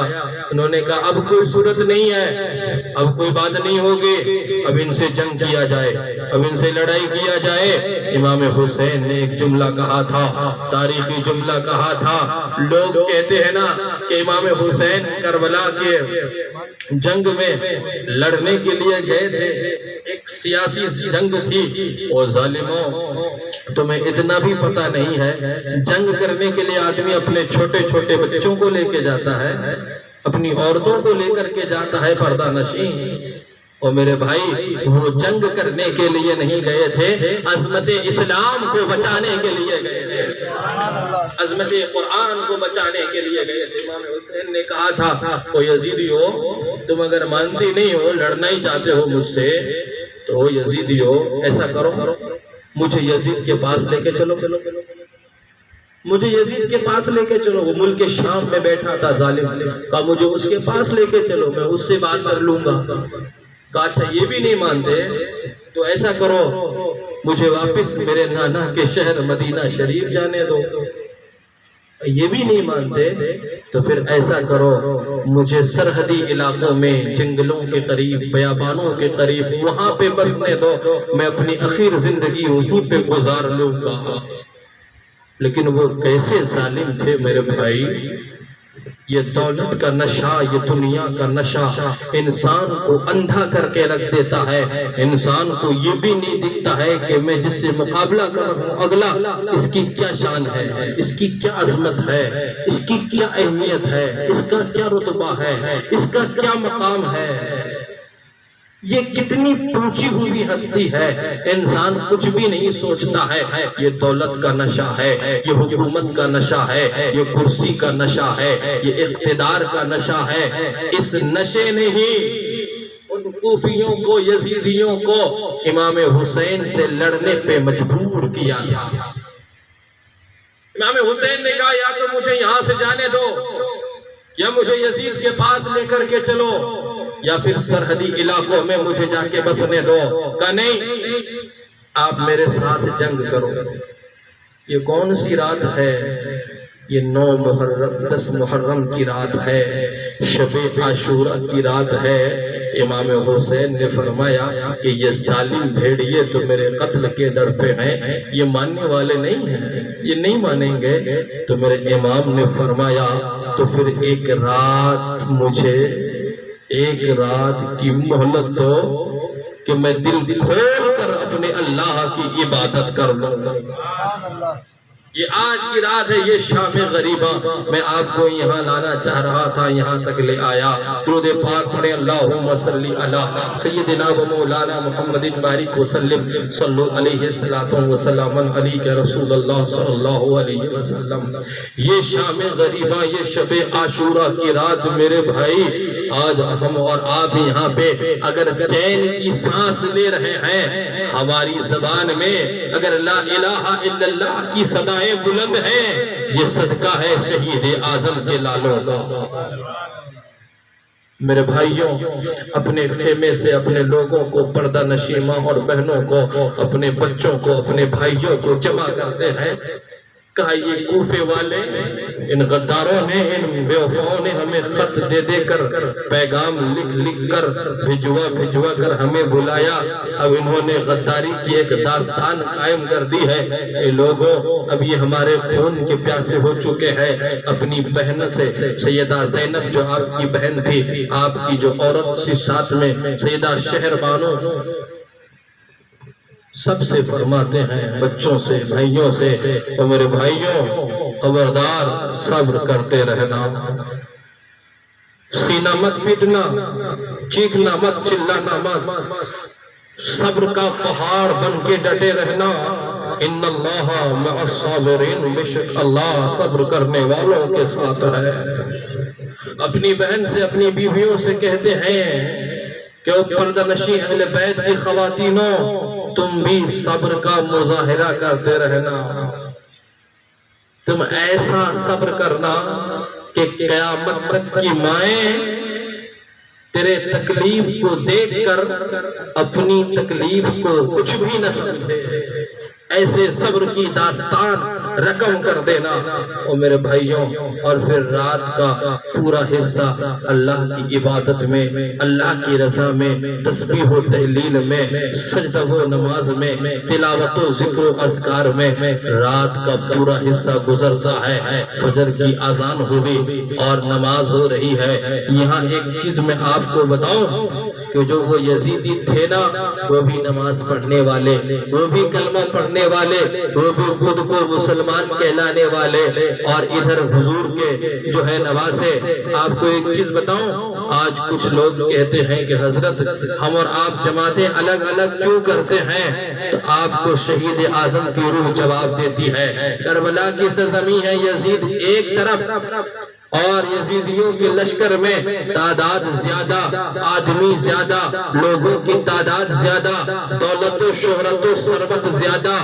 انہوں نے کہا اب کوئی صورت نہیں ہے، اب کوئی بات نہیں ہوگی، اب ان سے جنگ کیا جائے، اب ان سے لڑائی کیا جائے۔ امام حسین نے ایک جملہ کہا تھا، تاریخی جملہ کہا تھا۔ لوگ کہتے ہیں نا کہ امام حسین کربلا کے جنگ میں لڑنے کے لیے گئے تھے، ایک سیاسی جنگ تھی۔ اور ظالموں، تمہیں اتنا بھی پتہ نہیں ہے، جنگ کرنے کے لیے آدمی اپنے چھوٹے چھوٹے بچوں کو لے کے جاتا ہے، اپنی عورتوں کو لے کر کے جاتا ہے پردہ نشین۔ اور میرے بھائی، وہ جنگ کرنے کے لیے نہیں گئے تھے، عظمت اسلام کو بچانے کے لیے گئے تھے، عظمت قرآن کو بچانے کے لیے گئے تھے۔ امام حسین نے کہا تھا، او یزیدیو، تم اگر مانتی نہیں ہو، لڑنا ہی چاہتے ہو مجھ سے، تو او یزیدیو ایسا کرو، مجھے یزید کے پاس لے کے چلو، مجھے یزید کے پاس لے کے چلو۔ وہ ملک شام میں بیٹھا تھا ظالم، کہا مجھے اس کے پاس لے کے چلو، میں اس سے بات کر لوں گا۔ کہا اچھا یہ بھی نہیں مانتے تو ایسا کرو، مجھے واپس میرے نانا کے شہر مدینہ شریف جانے دو۔ یہ بھی نہیں مانتے تو پھر ایسا کرو، مجھے سرحدی علاقوں میں، جنگلوں کے قریب، بیابانوں کے قریب، وہاں پہ بسنے دو، میں اپنی اخیر زندگی وہیں پہ گزار لوں گا۔ لیکن وہ کیسے ظالم تھے میرے بھائی، یہ دولت کا نشہ، یہ دنیا کا نشہ انسان کو اندھا کر کے رکھ دیتا ہے۔ انسان کو یہ بھی نہیں دکھتا ہے کہ میں جس سے مقابلہ کر رہا ہوں اگلا، اس کی کیا شان ہے، اس کی کیا عظمت ہے، اس کی کیا اہمیت ہے، اس کا کیا رتبہ ہے، اس کا کیا مقام ہے، یہ کتنی پہنچی ہوئی ہستی ہے۔ انسان کچھ بھی نہیں سوچتا ہے۔ یہ دولت کا نشہ ہے، یہ حکومت کا نشہ ہے، یہ کرسی کا نشہ ہے، یہ اقتدار کا نشہ ہے۔ اس نشے نے ہی ان کوفیوں کو، یزیدیوں کو امام حسین سے لڑنے پہ مجبور کیا تھا۔ امام حسین نے کہا یا تو مجھے یہاں سے جانے دو، یا مجھے یزید کے پاس لے کر کے چلو، یا پھر سرحدی علاقوں میں مجھے جا کے بسنے دو۔ کہا نہیں، آپ میرے ساتھ جنگ کرو۔ یہ کون سی رات ہے؟ یہ 9 محرم 10 محرم کی رات ہے، شب عاشورہ کی رات ہے۔ امام حسین نے فرمایا کہ یہ ظالم بھیڑیے تو میرے قتل کے در پہ ہیں، یہ ماننے والے نہیں ہیں، یہ نہیں مانیں گے۔ تو میرے امام نے فرمایا تو پھر ایک رات مجھے، ایک رات کی مہلت دو کہ میں دل کھول کر اپنے اللہ کی عبادت کر لوں۔ یہ آج کی رات ہے، یہ شام غریبہ، میں آپ کو یہاں لانا چاہ رہا تھا، یہاں تک لے آیا۔ درود پاک پڑھیں، اللہم صلی علی سیدنا و مولانا محمد بارک وسلم، صلو علیہ الصلوۃ والسلام علیک رسول اللہ صلی اللہ علیہ وسلم۔ یہ شام غریبہ، یہ شب عاشورہ کی رات میرے بھائی، آج ہم اور آپ یہاں پہ اگر چین کی سانس لے رہے ہیں، ہماری زبان میں اگر لا الہ الا اللہ کی صدائیں بلند ہیں، یہ صدقہ ہے شہید اعظم کے لالوں کا۔ میرے بھائیوں، اپنے خیمے سے اپنے لوگوں کو، پردہ نشیماں اور بہنوں کو، اپنے بچوں کو، اپنے بھائیوں کو جمع کرتے ہیں۔ کہا یہ کوفے والے، ان غداروں نے، ان بے وفاؤں نے ہمیں خط دے دے کر، پیغام لکھ کر، بھجوا کر ہمیں بلایا۔ اب انہوں نے غداری کی ایک داستان قائم کر دی ہے۔ اے لوگوں، اب یہ ہمارے خون کے پیاسے ہو چکے ہیں۔ اپنی بہن سے، سیدہ زینب جو آپ کی بہن تھی، آپ کی جو عورت تھی ساتھ میں، سیدہ شہر بانو، سب سے فرماتے ہیں، بچوں سے، بھائیوں سے، اور میرے بھائیوں خبردار صبر کرتے رہنا، سینہ مت پیٹنا، چیخنا مت، چلانا مت، صبر کا پہاڑ بن کے ڈٹے رہنا۔ ان اللہ مع الصابرین، بے شک اللہ صبر کرنے والوں کے ساتھ ہے۔ اپنی بہن سے، اپنی بیویوں سے کہتے ہیں کہ او پردہ نشین اہل بیت کی خواتینوں، تم بھی صبر کا مظاہرہ کرتے رہنا۔ تم ایسا صبر کرنا کہ قیامت تک کی مائیں تیرے تکلیف کو دیکھ کر اپنی تکلیف کو کچھ بھی نہ سمجھے۔ ایسے صبر کی داستان رقم کر دینا اور میرے بھائیوں، اور پھر رات کا پورا حصہ اللہ کی عبادت میں، اللہ کی رضا میں، تسبیح و تحلیل میں، سجدہ و نماز میں، تلاوت و ذکر و اذکار میں رات کا پورا حصہ گزرتا ہے۔ فجر کی اذان ہوئی اور نماز ہو رہی ہے۔ یہاں ایک چیز میں آپ کو بتاؤں کہ جو وہ یزیدی تھے نا، وہ بھی نماز پڑھنے والے، وہ بھی کلمہ پڑھنے والے، وہ بھی خود کو مسلمان کہلانے والے، اور ادھر حضور کے جو ہے نواسے۔ آپ کو ایک چیز بتاؤں، آج کچھ لوگ کہتے ہیں کہ حضرت ہم اور آپ جماعتیں الگ الگ کیوں کرتے ہیں؟ تو آپ کو شہید اعظم کی روح جواب دیتی ہے، کربلا کی سرزمین ہے یزید ایک طرف، اور یزیدیوں کے لشکر میں تعداد زیادہ، آدمی زیادہ، لوگوں کی تعداد زیادہ، دولت و شہرت و ثروت زیادہ،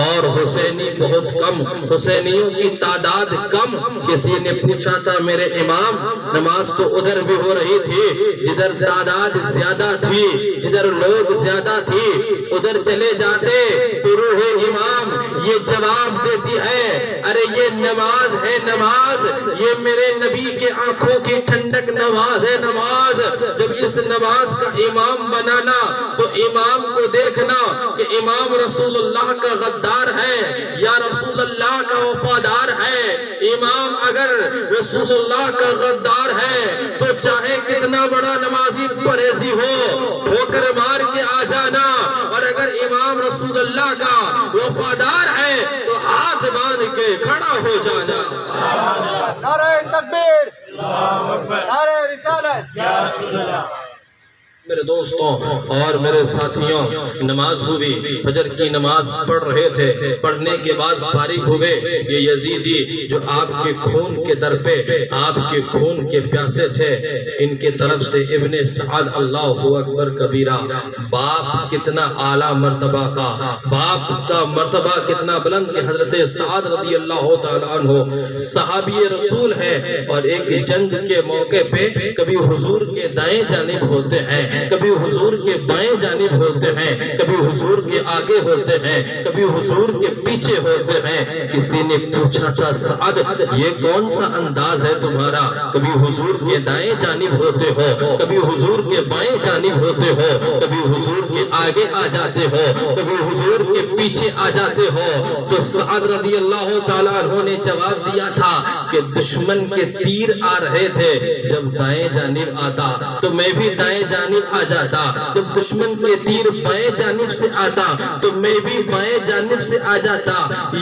اور حسینی بہت کم، حسینیوں کی تعداد کم۔ کسی نے پوچھا تھا میرے امام، نماز تو ادھر بھی ہو رہی تھی جدھر تعداد زیادہ تھی، جدھر لوگ زیادہ تھی، ادھر چلے جاتے تو روح امام یہ جواب دیتی ہے، ارے یہ نماز ہے نماز، یہ میرے نبی کے آنکھوں کی ٹھنڈک نماز ہے نماز۔ جب اس نماز کا امام بنانا تو امام کو دیکھنا کہ امام رسول اللہ کا غدار ہے یا رسول اللہ کا وفادار ہے۔ امام اگر رسول اللہ کا غدار ہے تو چاہے کتنا بڑا نمازی پرہیزی ہو، ٹھوکر مار کے آ جانا، اور اگر امام رسول اللہ کا وفادار ہے تو ہاتھ باندھ کے کھڑا ہو جانا۔ نعرہ تکبیر، نعرہ رسالت۔ میرے دوستوں اور میرے ساتھیوں، نماز ہوئی، فجر کی نماز پڑھ رہے تھے، پڑھنے کے بعد فارغ ہوئے۔ یہ یزیدی جو آپ کے خون کے در پہ، آپ کے خون کے پیاسے تھے، ان کے طرف سے ابن سعد، اللہ اکبر کبیرہ، باپ کتنا اعلیٰ مرتبہ کا، باپ کا مرتبہ کتنا بلند کہ حضرت سعد رضی اللہ تعالیٰ عنہ صحابی رسول ہیں، اور ایک جنگ کے موقع پہ کبھی حضور کے دائیں جانب ہوتے ہیں، کبھی حضور کے بائیں جانب ہوتے ہیں، کبھی حضور کے آگے ہوتے ہیں، کبھی حضور کے پیچھے ہوتے ہیں۔ کسی نے پوچھا تھا سعد یہ کون سا انداز ہے تمہارا؟ کبھی حضور کے دائیں جانب ہوتے ہو، کبھی حضور کے بائیں جانب ہوتے ہو، کبھی حضور کے آگے آ جاتے ہو، کبھی حضور کے پیچھے آ جاتے ہو۔ تو سعد رضی اللہ تعالیٰ عنہ نے جواب دیا تھا کہ دشمن کے تیر آ رہے تھے، جب دائیں جانب آتا تو میں بھی دائیں جانب آ جاتا، جب دشمن کے تیر بائیں جانب سے آتا تو میں بھی بائیں جانب سے آ جاتا،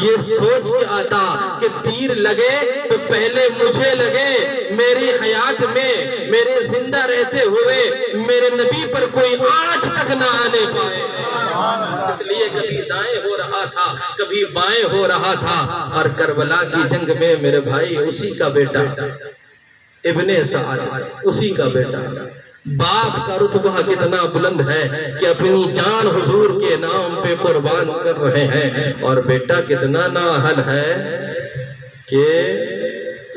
یہ سوچ کے آتا کہ تیر لگے تو پہلے مجھے لگے، میری حیات میں، میرے زندہ رہتے ہوئے میرے نبی پر کوئی آنچ تک نہ آنے پائے۔ اس لیے کبھی دائیں ہو رہا تھا، کبھی بائیں ہو رہا تھا، اور کربلا کی جنگ میں میرے بھائی اسی کا بیٹا ابن سعد، اسی کا بیٹا، باپ کا رتبہ کتنا بلند ہے کہ اپنی جان حضور کے نام پہ قربان کر رہے ہیں، اور بیٹا کتنا نااہل ہے کہ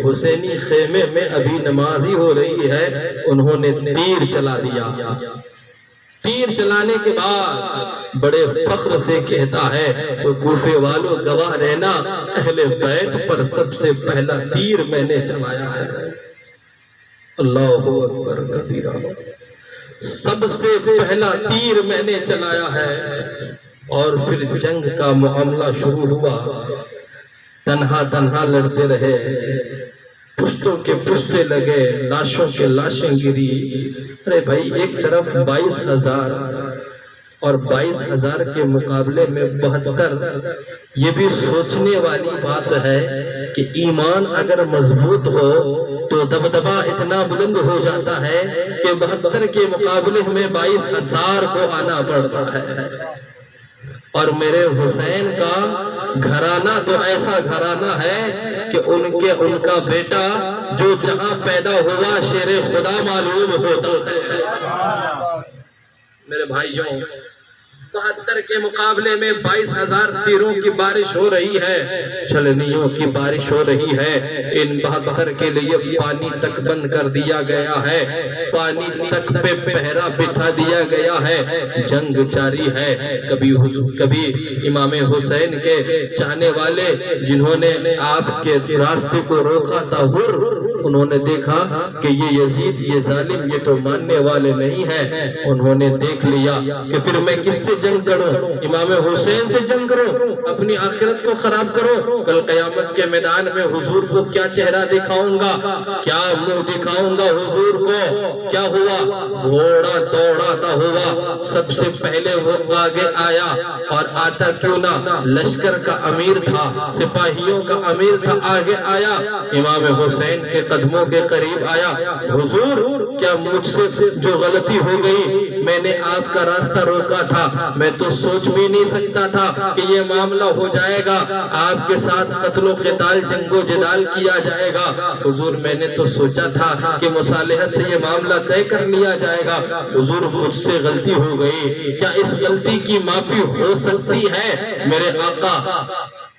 حسینی خیمے میں ابھی نمازی ہو رہی ہے، انہوں نے تیر چلا دیا۔ تیر چلانے کے بعد بڑے فخر سے کہتا ہے تو کوفے والوں گواہ رہنا، اہل بیت پر سب سے پہلا تیر میں نے چلایا ہے۔ اللہ اکبر کبیرہ، سب سے پہلا تیر میں نے چلایا ہے۔ اور پھر جنگ کا معاملہ شروع ہوا، تنہا تنہا لڑتے رہے، پشتوں کے پشتے لگے، لاشوں کے لاشیں گری۔ ارے بھائی ایک طرف 22,000 اور 22,000 کے مقابلے میں 72، یہ بھی سوچنے والی بات ہے کہ ایمان اگر مضبوط ہو تو دبدبا اتنا بلند ہو جاتا ہے کہ 72 کے مقابلے میں 22,000 کو آنا پڑتا ہے۔ اور میرے حسین کا گھرانہ تو ایسا گھرانہ ہے کہ ان کا بیٹا جو جہاں پیدا ہوا شیر خدا معلوم ہوتا ہے۔ میرے بھائیوں، 72 کے مقابلے میں 22,000 تیروں کی بارش ہو رہی ہے، چھلنیوں کی بارش ہو رہی ہے۔ ان 72 کے لیے پانی تک بند کر دیا گیا ہے، پانی تک پہ پہرا بٹھا دیا گیا ہے، جنگ جاری ہے۔ کبھی امام حسین کے چاہنے والے جنہوں نے آپ کے راستے کو روکا تھا، انہوں نے دیکھا کہ یہ یزید، یہ ظالم، یہ تو ماننے والے نہیں ہیں۔ انہوں نے دیکھ لیا کہ پھر میں کس سے جنگ کروں؟ امام حسین سے جنگ کروں؟ اپنی آخرت کو خراب کروں؟ کل قیامت کے میدان میں حضور کو کیا چہرہ دکھاؤں گا، کیا منہ دکھاؤں گا حضور کو؟ کیا ہوا؟ گھوڑا دوڑاتا ہوا سب سے پہلے وہ آگے آیا، اور آتا کیوں نہ، لشکر کا امیر تھا، سپاہیوں کا امیر تھا، آگے آیا، امام حسین کے قدموں کے قریب آیا۔ حضور، کیا مجھ سے جو غلطی ہو گئی؟ میں نے آپ کا راستہ روکا تھا، میں تو سوچ بھی نہیں سکتا تھا کہ یہ معاملہ ہو جائے گا، آپ کے ساتھ قتل و قتال، جنگ و جدال کیا جائے گا۔ حضور، میں نے تو سوچا تھا کہ مصالحت سے یہ معاملہ طے کر لیا جائے گا۔ حضور، مجھ سے غلطی ہو گئی، کیا اس غلطی کی معافی ہو سکتی ہے؟ میرے آقا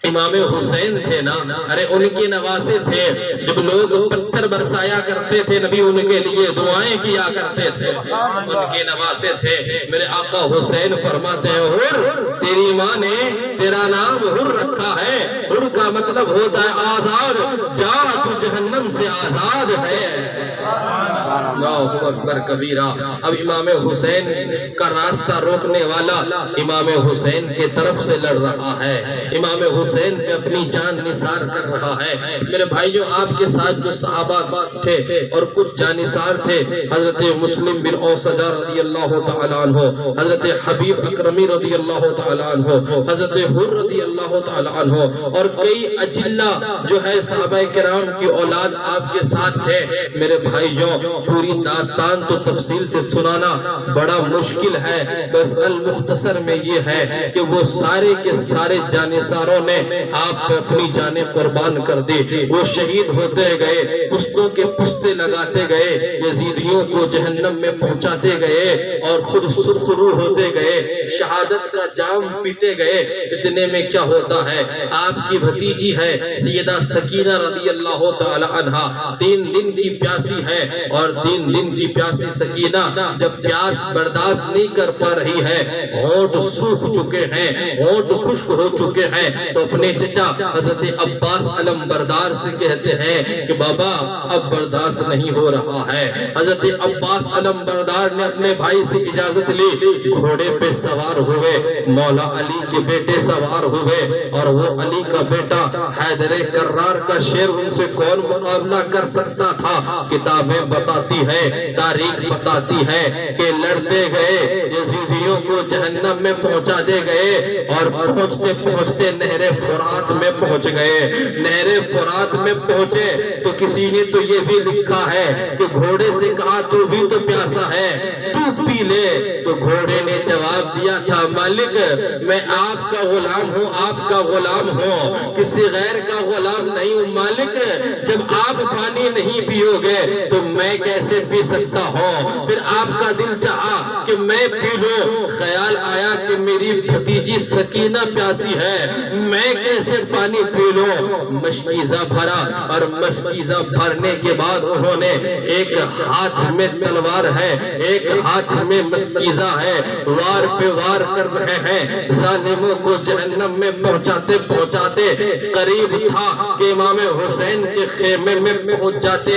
امام حسین تھے نا، ارے ان کے نواسے تھے، جب لوگ پتھر برسایا کرتے تھے نبی ان کے لیے دعائیں کیا کرتے تھے، ان کے نواسے تھے۔ میرے آقا حسین فرماتے ہیں، حر، تیری ماں نے تیرا نام حر رکھا ہے، حر کا مطلب ہوتا ہے آزاد، جا تو جہنم سے آزاد ہے۔ اللہ اکبر کبیرہ۔ اب امام حسین کا راستہ روکنے والا امام حسین کے طرف سے لڑ رہا ہے، امام حسین پہ اپنی جان نثار کر رہا ہے۔ میرے بھائیو، آپ کے ساتھ جو صحابہ تھے اور کچھ جانثار تھے، حضرت مسلم بن اوسجہ رضی اللہ تعالیٰ عنہ، حضرت حبیب اکرمی رضی اللہ تعالیٰ عنہ، حضرت حر رضی اللہ تعالیٰ عنہ، اور کئی اجلہ جو ہے صحابہ کرام کی اولاد آپ کے ساتھ تھے۔ میرے بھائیوں، پوری داستان تو تفصیل سے سنانا بڑا مشکل ہے، بس المختصر میں یہ ہے کہ وہ سارے کے سارے جانثاروں نے آپ پر اپنی جانیں قربان کر دی، وہ شہید ہوتے گئے، پشتوں کے پشتے لگاتے گئے، یزیدیوں کو جہنم میں پہنچاتے گئے، اور خود سرخرو ہوتے گئے، شہادت کا جام پیتے گئے۔ اتنے میں کیا ہوتا ہے، آپ کی بھتیجی ہے سیدہ سکینہ رضی اللہ تعالی عنہا، 3 دن کی پیاسی ہے، اور 3 دن کی پیاسی سکینہ جب پیاس برداشت نہیں کر پا رہی ہے، ہونٹ سوکھ چکے ہیں، ہونٹ خشک ہو چکے ہیں، تو اپنے چچا حضرت عباس علم بردار سے کہتے ہیں کہ بابا اب برداشت نہیں ہو رہا ہے۔ حضرت عباس علم بردار نے اپنے بھائی سے اجازت لی، گھوڑے پہ سوار ہوئے، مولا علی کے بیٹے سوار ہوئے، اور وہ علی کا بیٹا حیدر کرار کا شیر ان سے کون مقابلہ کر سکتا تھا؟ کتابیں بتاتی ہے، تاریخ بتاتی ہے کہ لڑتے گئے، یزیدیوں کو جہنم میں پہنچاتے گئے، اور پہنچتے پہنچتے نہر فرات میں پہنچ گئے۔ نہر فرات میں پہنچے تو کسی نے تو یہ بھی لکھا ہے کہ گھوڑے سے کہا تو بھی تو پیاسا ہے، تو پی لے، تو گھوڑے نے جواب دیا تھا، مالک میں آپ کا غلام ہوں، آپ کا غلام ہوں، کسی غیر کا غلام نہیں ہوں۔ مالک جب آپ پانی نہیں پیو گے تو میں کیسے پی سکتا ہوں؟ پھر آپ کا دل چاہا کہ میں پی لوں، خیال آیا کہ میری بھتیجی سکینہ پیاسی ہے، میں کیسے پانی پی لوں؟ مشکیزہ بھرا، اور مشکیزہ بھرنے کے بعد انہوں نے ایک ہاتھ میں تلوار ہے، ایک ہاتھ میں مشکیزہ ہے، وار پہ وار کر رہے ہیں، ظالموں کو جہنم میں پہنچاتے پہنچاتے قریب تھا کہ امام حسین کے خیمے میں پہنچ جاتے۔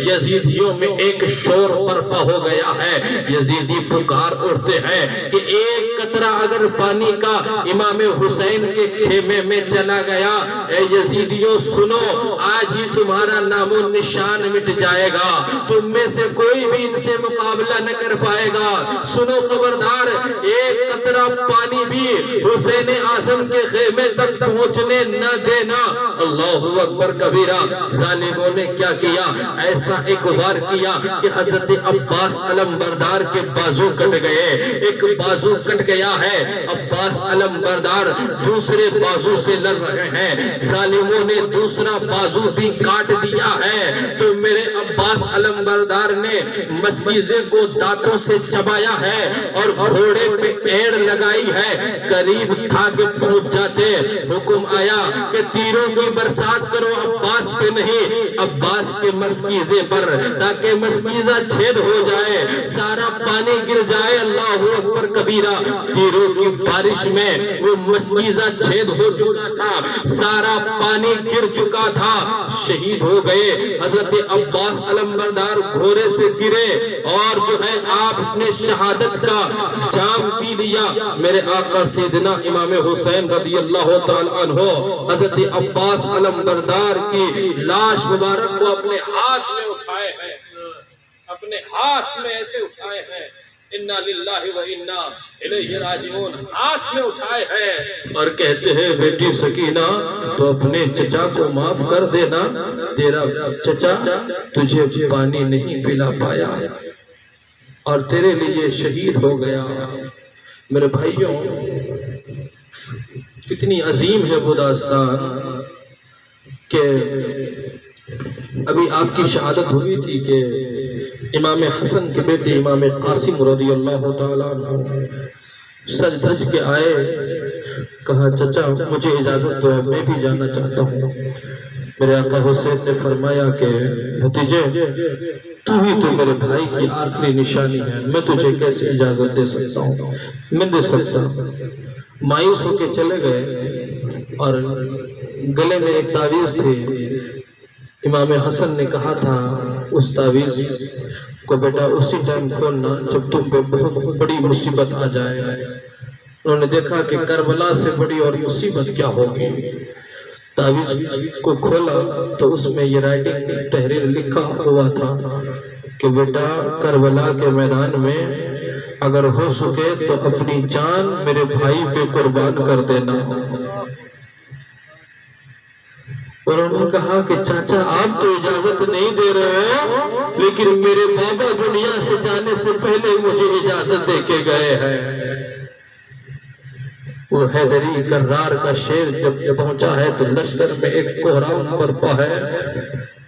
یزیدیوں میں ایک شور برپا ہو گیا ہے، یزیدی پکار اٹھتے ہیں کہ ایک قطرہ اگر پانی کا امام حسین کے خیمے میں چلا گیا، اے یزیدیوں سنو، آج ہی تمہارا نام و نشان مٹ جائے گا، تم میں سے کوئی بھی ان سے مقابلہ نہ کر پائے گا۔ سنو خبردار، ایک قطرہ پانی بھی حسین اعظم کے خیمے تک پہنچنے نہ دینا۔ اللہ اکبر کبیرہ۔ ظالموں نے کیا کیا؟ ایسا ایک بار کیا کہ حضرت عباس علم بردار کے بازو کٹ گئے، ایک بازو کٹ گیا ہے، عباس علم بردار دوسرے بازو سے لڑ رہے ہیں، ظالموں نے دوسرا بازو بھی کاٹ دیا ہے۔ تو میرے عباس عباس علمبردار نے مسکیزے کو دانتوں سے چبایا ہے اور گھوڑے پہ ایڑ لگائی ہے، قریب تھا کہ پہنچ جاتے، حکم آیا کہ تیروں کی برسات کرو، عباس پہ نہیں، عباس کے مسکیزے پر، تاکہ مسکیزہ چھید ہو جائے، سارا پانی گر جائے۔ اللہ اکبر کبیرہ، تیروں کی بارش میں وہ مسکیزہ چھید ہو چکا تھا، سارا پانی گر چکا تھا، شہید ہو گئے۔ حضرت عباس علمبردار گھوڑے سے گرے اور جو ہے آپ نے شہادت کا جام پی لیا۔ میرے آقا سیدنا امام حسین رضی اللہ تعالی عنہ حضرت عباس علمبردار کی لاش مبارک کو اپنے ہاتھ میں اٹھائے ہیں، اپنے ہاتھ میں ایسے اٹھائے ہیں، انا للہ و انا الیہ راجعون، ہاتھ میں اٹھائے ہیں اور کہتے ہیں بیٹی سکینہ تو اپنے چچا کو معاف کر دینا، تیرا چچا تجھے پانی نہیں پلا پایا اور تیرے لیے شہید ہو گیا۔ میرے بھائیوں، کتنی عظیم ہے وہ داستان کہ ابھی آپ کی شہادت ہوئی تھی کہ امام حسن کے بیٹے امام قاسم رضی اللہ تعالیٰ عنہ سج دھج کے آئے، کہا چچا مجھے اجازت دو، میں بھی جانا چاہتا ہوں۔ میرے آقا حسین نے فرمایا کہ بھتیجے تو ہی تو میرے بھائی کی آخری نشانی ہے، میں تجھے کیسے اجازت دے سکتا ہوں، میں دے سکتا ہوں۔ مایوس ہو کے چلے گئے اور گلے میں ایک تعویذ تھی، امام حسن نے کہا تھا اس تعویذ کو بیٹا اسی ٹائم کھولنا جب تم پہ بہت بڑی مصیبت آ جائے۔ انہوں نے دیکھا کہ کربلا سے بڑی اور مصیبت کیا ہوگی، تعویذ کو کھولا تو اس میں یہ رائٹنگ تحریر لکھا ہوا تھا کہ بیٹا کربلا کے میدان میں اگر ہو سکے تو اپنی جان میرے بھائی پہ قربان کر دینا۔ انہوں نے کہا کہ چاچا آپ تو اجازت نہیں دے رہے ہو، لیکن میرے بابا دنیا سے جانے سے پہلے مجھے اجازت دے کے گئے ہیں۔ وہ حیدری کرار کا شیر جب پہنچا ہے تو لشکر میں ایک کوہرام برپا ہے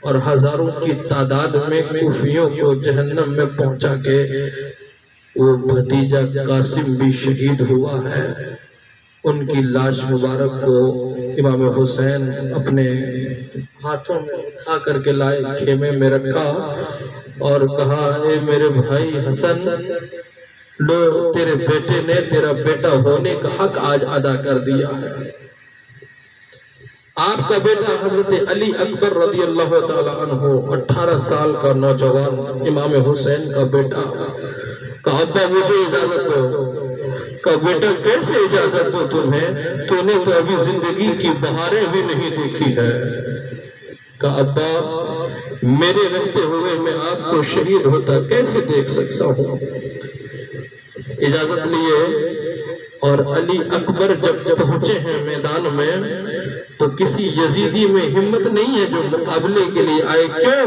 اور ہزاروں کی تعداد میں کوفیوں کو جہنم میں پہنچا کے وہ بھتیجا قاسم بھی شہید ہوا ہے۔ ان کی لاش مبارک کو امام حسین اپنے ہاتھوں میں اٹھا کر کے لائے، خیمے میں رکھا اور کہا اے میرے بھائی حسن، لو تیرے بیٹے نے تیرا بیٹا ہونے کا حق آج ادا کر دیا ہے۔ آپ کا بیٹا حضرت علی اکبر رضی اللہ تعالی عنہ 18 سال کا نوجوان امام حسین کا بیٹا کہا ابا مجھے اجازت دو۔ کہا بیٹا کیسے اجازت دو تمہیں، تو نے تو ابھی زندگی کی بہاریں بھی نہیں دیکھی ہے۔ کہا ابا میرے رہتے ہوئے میں آپ کو شہید ہوتا کیسے دیکھ سکتا ہوں۔ اجازت لیے اور علی اکبر جب پہنچے ہیں میدان میں تو کسی یزیدی میں ہمت نہیں ہے جو مقابلے کے لیے آئے۔ کیوں؟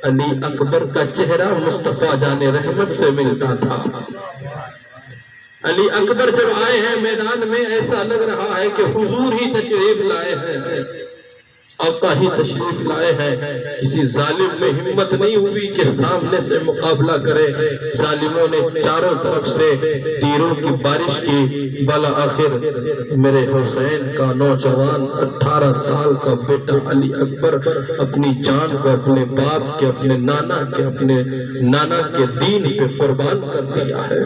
علی اکبر کا چہرہ مصطفیٰ جان رحمت سے ملتا تھا۔ علی اکبر جب آئے ہیں میدان میں ایسا لگ رہا ہے کہ حضور ہی تشریف لائے ہیں، آقا ہی تشریف لائے ہیں۔ کسی ظالم میں ہمت نہیں ہوئی کہ سامنے سے مقابلہ کرے، ظالموں نے چاروں طرف سے تیروں کی بارش کی، بالآخر میرے حسین کا نوجوان 18 سال کا بیٹا علی اکبر اپنی جان کو اپنے باپ کے، اپنے نانا کے دین پہ قربان کر دیا ہے۔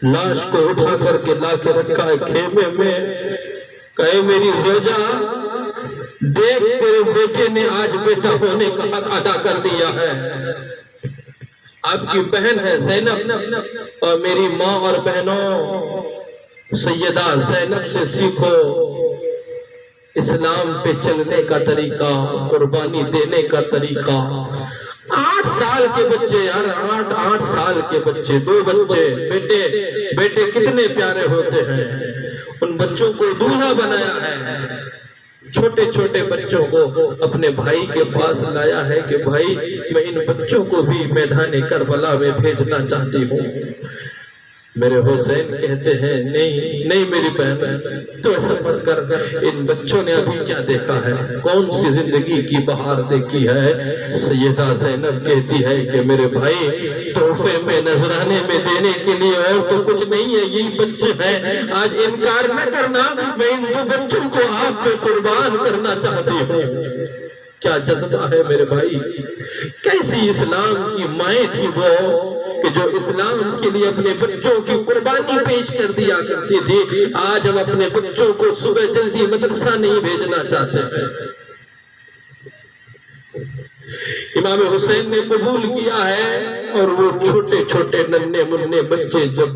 لاش کو اٹھا کر کے لا کے رکھا ہے خیمے میں، کہے میری زوجہ دیکھ تیرے بیٹے نے آج بیٹا ہونے کا حق ادا کر دیا ہے۔ آپ کی بہن ہے زینب اور میری ماں اور بہنوں سیدہ زینب سے سیکھو اسلام پہ چلنے کا طریقہ، قربانی دینے کا طریقہ۔ 8 سال کے بچے یار، 8 سال کے بچے، 2 بچے، بیٹے کتنے پیارے ہوتے ہیں۔ ان بچوں کو دولہا بنایا ہے، چھوٹے چھوٹے بچوں کو اپنے بھائی کے پاس لایا ہے کہ بھائی میں ان بچوں کو بھی میدان کربلا میں بھیجنا چاہتی ہوں۔ میرے حسین کہتے ہیں نہیں میری بہن تو ایسا مت کر، ان بچوں نے ابھی کیا دیکھا ہے، کون سی زندگی کی بہار دیکھی ہے۔ سیدہ زینب کہتی ہے کہ میرے بھائی تحفے میں نذرانے میں دینے کے لیے اور تو کچھ نہیں ہے، یہی بچے ہیں، آج انکار نہ کرنا، میں ان دو بچوں کو آپ پہ قربان کرنا چاہتی ہوں۔ کیا جذبہ ہے میرے بھائی، کیسی اسلام کی مائیں تھی وہ کہ جو اسلام کے لیے اپنے بچوں کی قربانی پیش کر دیا کرتی تھی۔ آج ہم اپنے بچوں کو صبح جلدی مدرسہ نہیں بھیجنا چاہتے ہیں۔ امام حسین نے قبول کیا ہے، اور وہ چھوٹے چھوٹے ننھے منھے بچے جب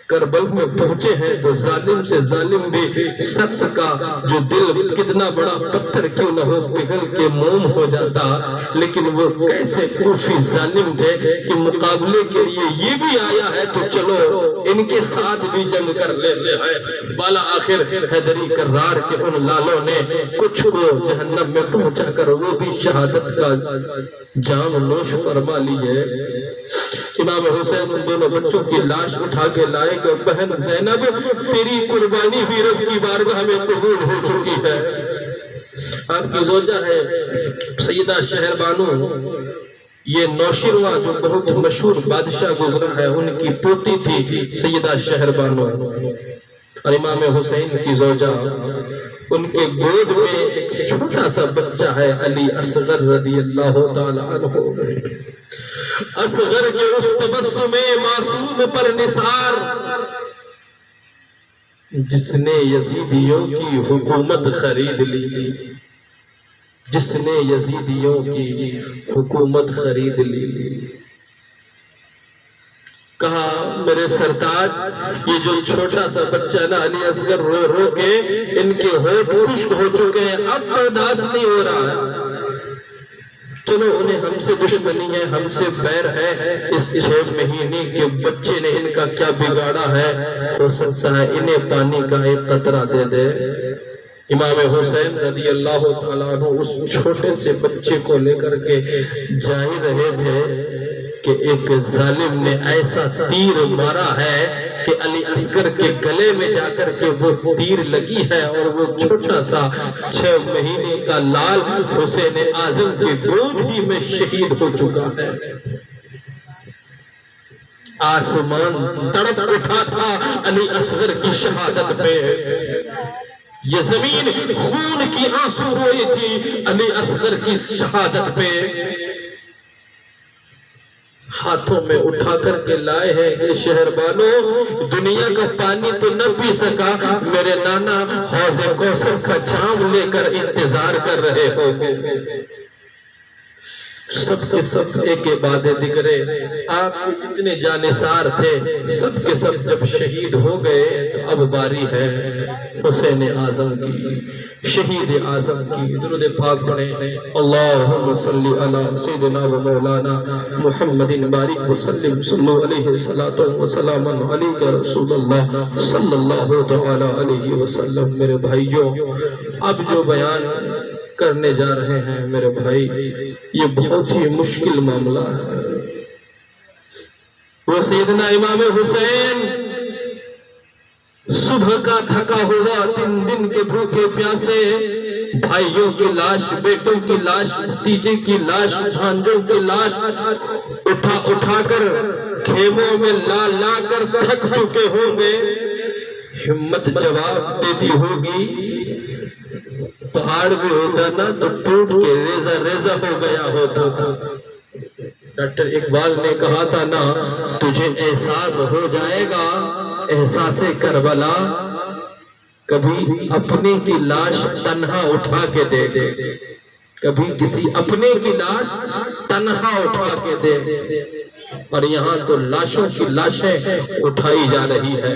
کربل میں پہنچے ہیں تو ظالم سے ظالم بھی شخص کا جو دل کتنا بڑا پتھر کیوں نہ ہو پگھل کے موم ہو جاتا، لیکن وہ کیسے کوفی ظالم تھے کہ مقابلے کے لیے یہ بھی آیا ہے تو چلو ان کے ساتھ بھی جنگ کر لیتے ہیں۔ بالا آخر حیدری کرار کے ان لالوں نے کچھ کو جہنم میں پہنچا کر وہ بھی شہادت کا جام نوش فرما لیے۔ امام حسین ان دونوں بچوں کی لاش اٹھا کے لائے کہ بہن زینب تیری قربانی بھی رب کی بارگاہ میں قبول ہو چکی ہے۔ آپ کی زوجہ ہے سیدہ شہر بانو، یہ نوشیروہ جو بہت مشہور بادشاہ گزرا ہے ان کی پوتی تھی سیدہ شہر بانو، اور امام حسین کی زوجہ، ان کے گود میں ایک چھوٹا سا بچہ ہے علی اصغر رضی اللہ تعالیٰ عنہ۔ اصغر کے اس تبسم معصوم پر نثار جس نے یزیدیوں کی حکومت خرید لی، جس نے یزیدیوں کی حکومت خرید لی۔ کہا میرے سرتاج یہ جو چھوٹا سا بچہ نا علی اصغر رو رو کے ان کے ہونٹ خشک ہو چکے ہیں، اب برداشت نہیں ہو رہا ہے، چلو انہیں ہم سے دشمنی ہے، ہم سے بیر ہے، اس 6 مہینے کے بچے نے ان کا کیا بگاڑا ہے، ہو سکتا ہے انہیں پانی کا ایک قطرہ دے دے۔ امام حسین رضی اللہ تعالیٰ عنہ اس چھوٹے سے بچے کو لے کر کے جا ہی رہے تھے کہ ایک ظالم نے ایسا تیر مارا ہے کہ علی اصغر کے گلے میں جا کر کے وہ تیر لگی ہے، اور وہ چھوٹا سا 6 مہینے کا لال حسین اعظم کی گود ہی میں شہید ہو چکا ہے۔ آسمان تڑپ اٹھا تھا علی اصغر کی شہادت پہ، یہ زمین خون کی آنسو روئی تھی علی اصغر کی شہادت پہ۔ ہاتھوں میں اٹھا کر کے لائے ہیں کہ شہر بانو دنیا کا پانی تو نہ پی سکا، میرے نانا حوض کوثر کا جام لے کر انتظار کر رہے ہوں گے۔ سب کے سب ایک بعد دیگرے آپ جتنے جانثار تھے سب کے سب جب شہید ہو گئے تو اب باری ہے حسین اعظم کی، شہید اعظم کی۔ درود پاک پڑھیں، اللہم صلی علی سیدنا و مولانا محمد بارک وسلم، صلو علیہ الصلاۃ والسلام علیک رسول اللہ صلی اللہ تعالی علیہ وسلم۔ میرے بھائیوں، اب جو بیان کرنے جا رہے ہیں میرے بھائی، یہ بہت ہی مشکل معاملہ ہے۔ وہ سیدنا امام حسین صبح کا تھکا ہوا 3 دن کے بھوکے پیاسے، بھائیوں کی لاش، بیٹوں کی لاش، بھتیجے کی لاش، بھانجوں کی لاش اٹھا کر خیموں میں لا کر تھک چکے ہوں گے، ہمت جواب دیتی ہوگی، پہاڑ بھی ہوتا نا تو ٹوٹ کے ریزہ ہو گیا ہوتا۔ ڈاکٹر اقبال نے کہا تھا نا، تجھے احساس ہو جائے گا احساس کربلا، کبھی اپنے کی لاش تنہا اٹھا کے دے دے، کبھی کسی اپنے کی لاش تنہا اٹھا کے دے، اور یہاں تو لاشوں کی لاشیں اٹھائی جا رہی ہے۔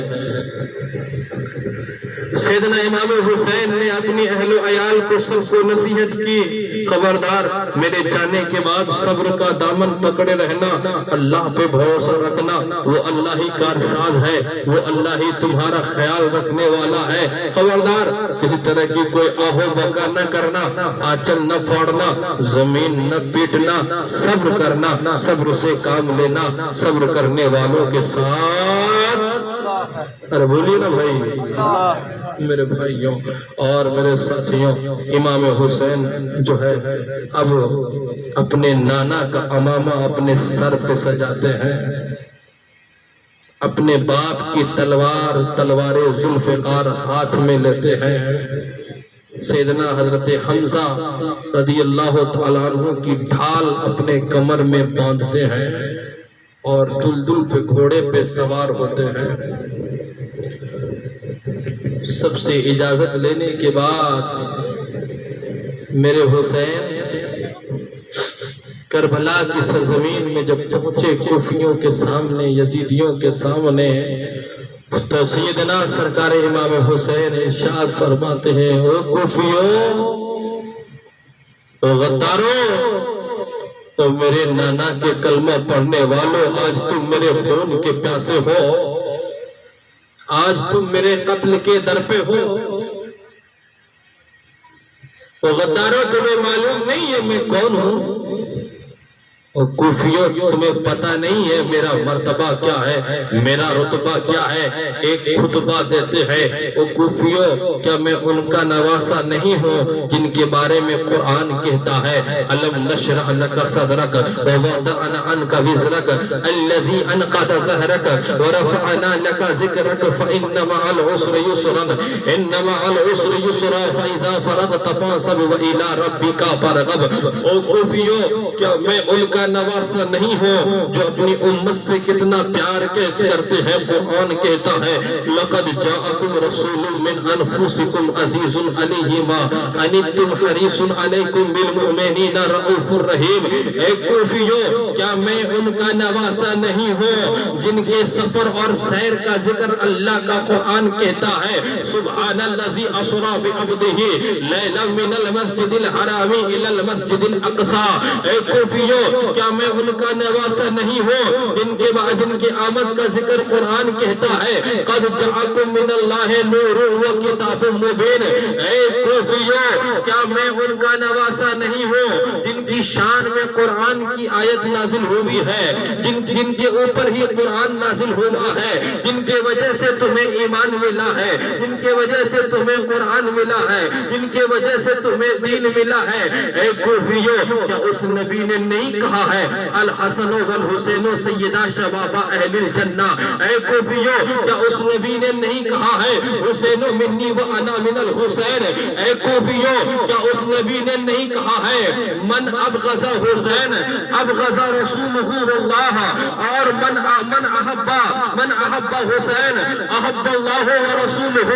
سیدنا امام حسین نے اپنی اہل و عیال کو سب کو نصیحت کی، خبردار میرے جانے کے بعد صبر کا دامن پکڑے رہنا، اللہ پہ بھروسہ رکھنا، وہ اللہ ہی کارساز ہے، وہ اللہ ہی تمہارا خیال رکھنے والا ہے۔ خبردار کسی طرح کی کوئی آہو بکا نہ کرنا، آنچل نہ پھاڑنا، زمین نہ پیٹنا، صبر کرنا، صبر سے کام لینا، صبر کرنے والوں کے ساتھ۔ ارے بولیے نا بھائی، میرے بھائیوں اور میرے ساتھیوں، امام حسین جو ہے اب اپنے نانا کا امامہ اپنے سر پہ سجاتے ہیں، اپنے باپ کی تلوار ذوالفقار ہاتھ میں لیتے ہیں، سیدنا حضرت حمزہ رضی اللہ تعالیٰ عنہ کی ڈھال اپنے کمر میں باندھتے ہیں اور دلدل پہ گھوڑے پہ سوار ہوتے ہیں۔ سب سے اجازت لینے کے بعد میرے حسین کربلا کی سرزمین میں جب پہنچے، کوفیوں کے سامنے، یزیدیوں کے سامنے، تو سیدنا سرکار امام حسین ارشاد فرماتے ہیں، او کوفیوں، او غداروں، تو میرے نانا کے کلمہ پڑھنے والوں، آج تم میرے خون کے پیاسے ہو، آج تم میرے قتل کے در پہ ہو۔ او غداروں، تمہیں معلوم نہیں ہے میں کون ہوں؟ اور کوفیوں، تمہیں پتہ نہیں ہے میرا مرتبہ کیا ہے، میرا رتبہ کیا ہے؟ ایک خطبہ دیتے ہیں، او کوفیوں، کیا میں ان کا نواسہ نہیں ہوں جن کے بارے میں قرآن کہتا ہے، الم نشرح لک صدرک ووضعنا عنک وزرک الذی انقض ظہرک ورفعنا لک ذکرک فإن مع العسر یسرا ان مع العسر یسرا فإذا فرغت فانصب وإلی ربک فارغب۔ او کوفیوں، کیا میں ان کا نواسہ نہیں ہو جو اپنی امت سے کتنا پیار کرتے ہیں؟ قرآن کہتا ہے، لقد جاءکم رسول من انفسکم عزیز علیہ ما عنتم حریص علیکم بالمؤمنین رؤوف الرحیم۔ اے کوفیوں، کیا میں ان کا نواسہ نہیں ہوں جن کے سفر اور سیر کا ذکر اللہ کا قرآن کہتا ہے، سبحان الذی اسری بعبدہ لیلا من المسجد الحرام الی المسجد الاقصی۔ اے کوفیوں، کیا میں ان کا نواسہ نہیں ہوں جن کے آمد کا ذکر قرآن کہتا ہے، قد جاءکم من اللہ نور و کتاب مبین۔ اے کوفیوں، کیا میں ان کا نواسہ نہیں ہوں جن کی شان میں قرآن کی آیت نازل ہوئی ہے، جن کے اوپر ہی قرآن نازل ہوا ہے، جن کے وجہ سے تمہیں ایمان ملا ہے، جن کے وجہ سے تمہیں قرآن ملا ہے، جن کے وجہ سے تمہیں دین ملا ہے۔ اے کوفیوں، کیا اس نبی نے نہیں کہا ہے، الحسن والحسین سیدہ شباب اہل الجنہ؟ اے کوفیوں، کیا اس نبی نے نہیں کہا ہے، حسین منی و انا من الحسین؟ اے کوفیوں، کیا اس نبی نے نہیں کہا ہے، من ابغض حسین ابغض رسولہ اللہ، اور من احب حسین احب اللہ و رسولہ؟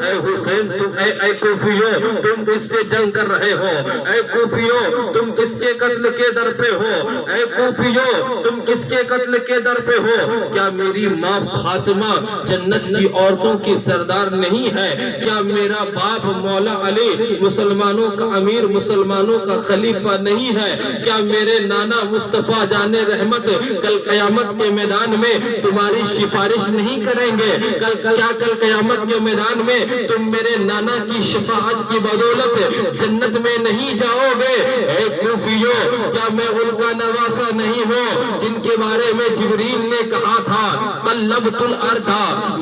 اے حسین، اے کوفیوں، تم کس سے جنگ کر رہے ہو؟ اے کوفیوں، تم کس کے قتل کے در پہ ہو؟ اے کوفیوں، تم کس کے قتل کے در پہ ہو؟ کیا میری ماں فاطمہ جنت کی عورتوں کی سردار نہیں ہے؟ کیا میرا باپ مولا علی مسلمانوں کا امیر، مسلمانوں کا خلیفہ نہیں ہے؟ کیا میرے نانا مصطفیٰ جان رحمت کل قیامت کے میدان میں تمہاری سفارش نہیں کریں گے؟ کیا کل قیامت کے میدان میں تم میرے نانا کی شفاعت کی بدولت جنت میں نہیں جاؤ گے؟ اے کوفیوں، کیا میں ان کا نواسہ نہیں ہوں جن کے بارے میں جبریل نے کہا تھا، قلبت الارض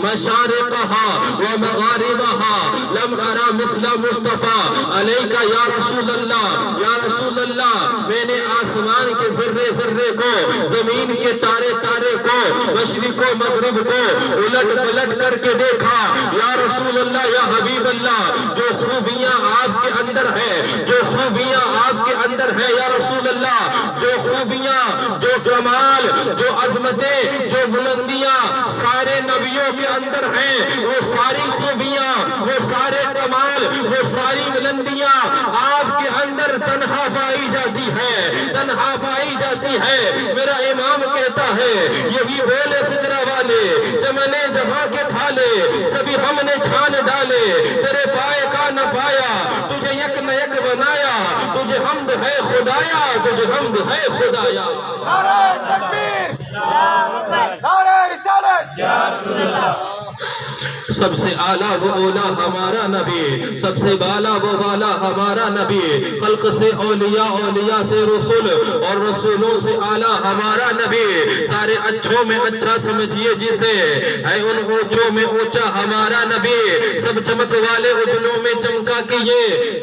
مشارقها ومغاربها لم ارى مثل مصطفیٰ علیک یا رسول اللہ۔ یا رسول اللہ، میں نے آسمان کے ذرے ذرے کو، زمین کے تارے تارے کو، مشرق و مغرب کو الٹ پلٹ کر کے دیکھا۔ یا رسول اللہ، یا حبیب اللہ، جو خوبیاں آپ کے اندر ہے، جو خوبیاں آپ کے اندر ہے یا رسول اللہ، جو خوبیاں، جو کمال، جو عظمتیں، جو بلندیاں سارے نبیوں کے اندر ہیں، وہ ساری خوبیاں، وہ سارے کمال، وہ ساری بلندیاں آپ کے اندر تنہا پائی جاتی ہے، تنہا پائی جاتی ہے۔ میرا امام کہتا ہے، یہی بولے سدرا والے، چمنے جہاں کے تھالے، سبھی ہم نے چھان ڈالے، تیرے پائے کا نہ پایا، تجھے یک نہ یک بنایا، تجھے حمد ہے خدایا تجھ حمد ہے خدایا نعرہ تکبیر نعرہ رسالت سب سے اعلیٰ وہ اولا ہمارا نبی سب سے بالا وہ بالا ہمارا نبی خلق سے اولیاء اولیاء سے رسول اور رسولوں سے اعلیٰ ہمارا نبی سارے اچھوں میں اچھا سمجھیے جسے ہے ان اونچوں میں اونچا ہمارا نبی سب چمک والے اجلوں میں چمکا کیے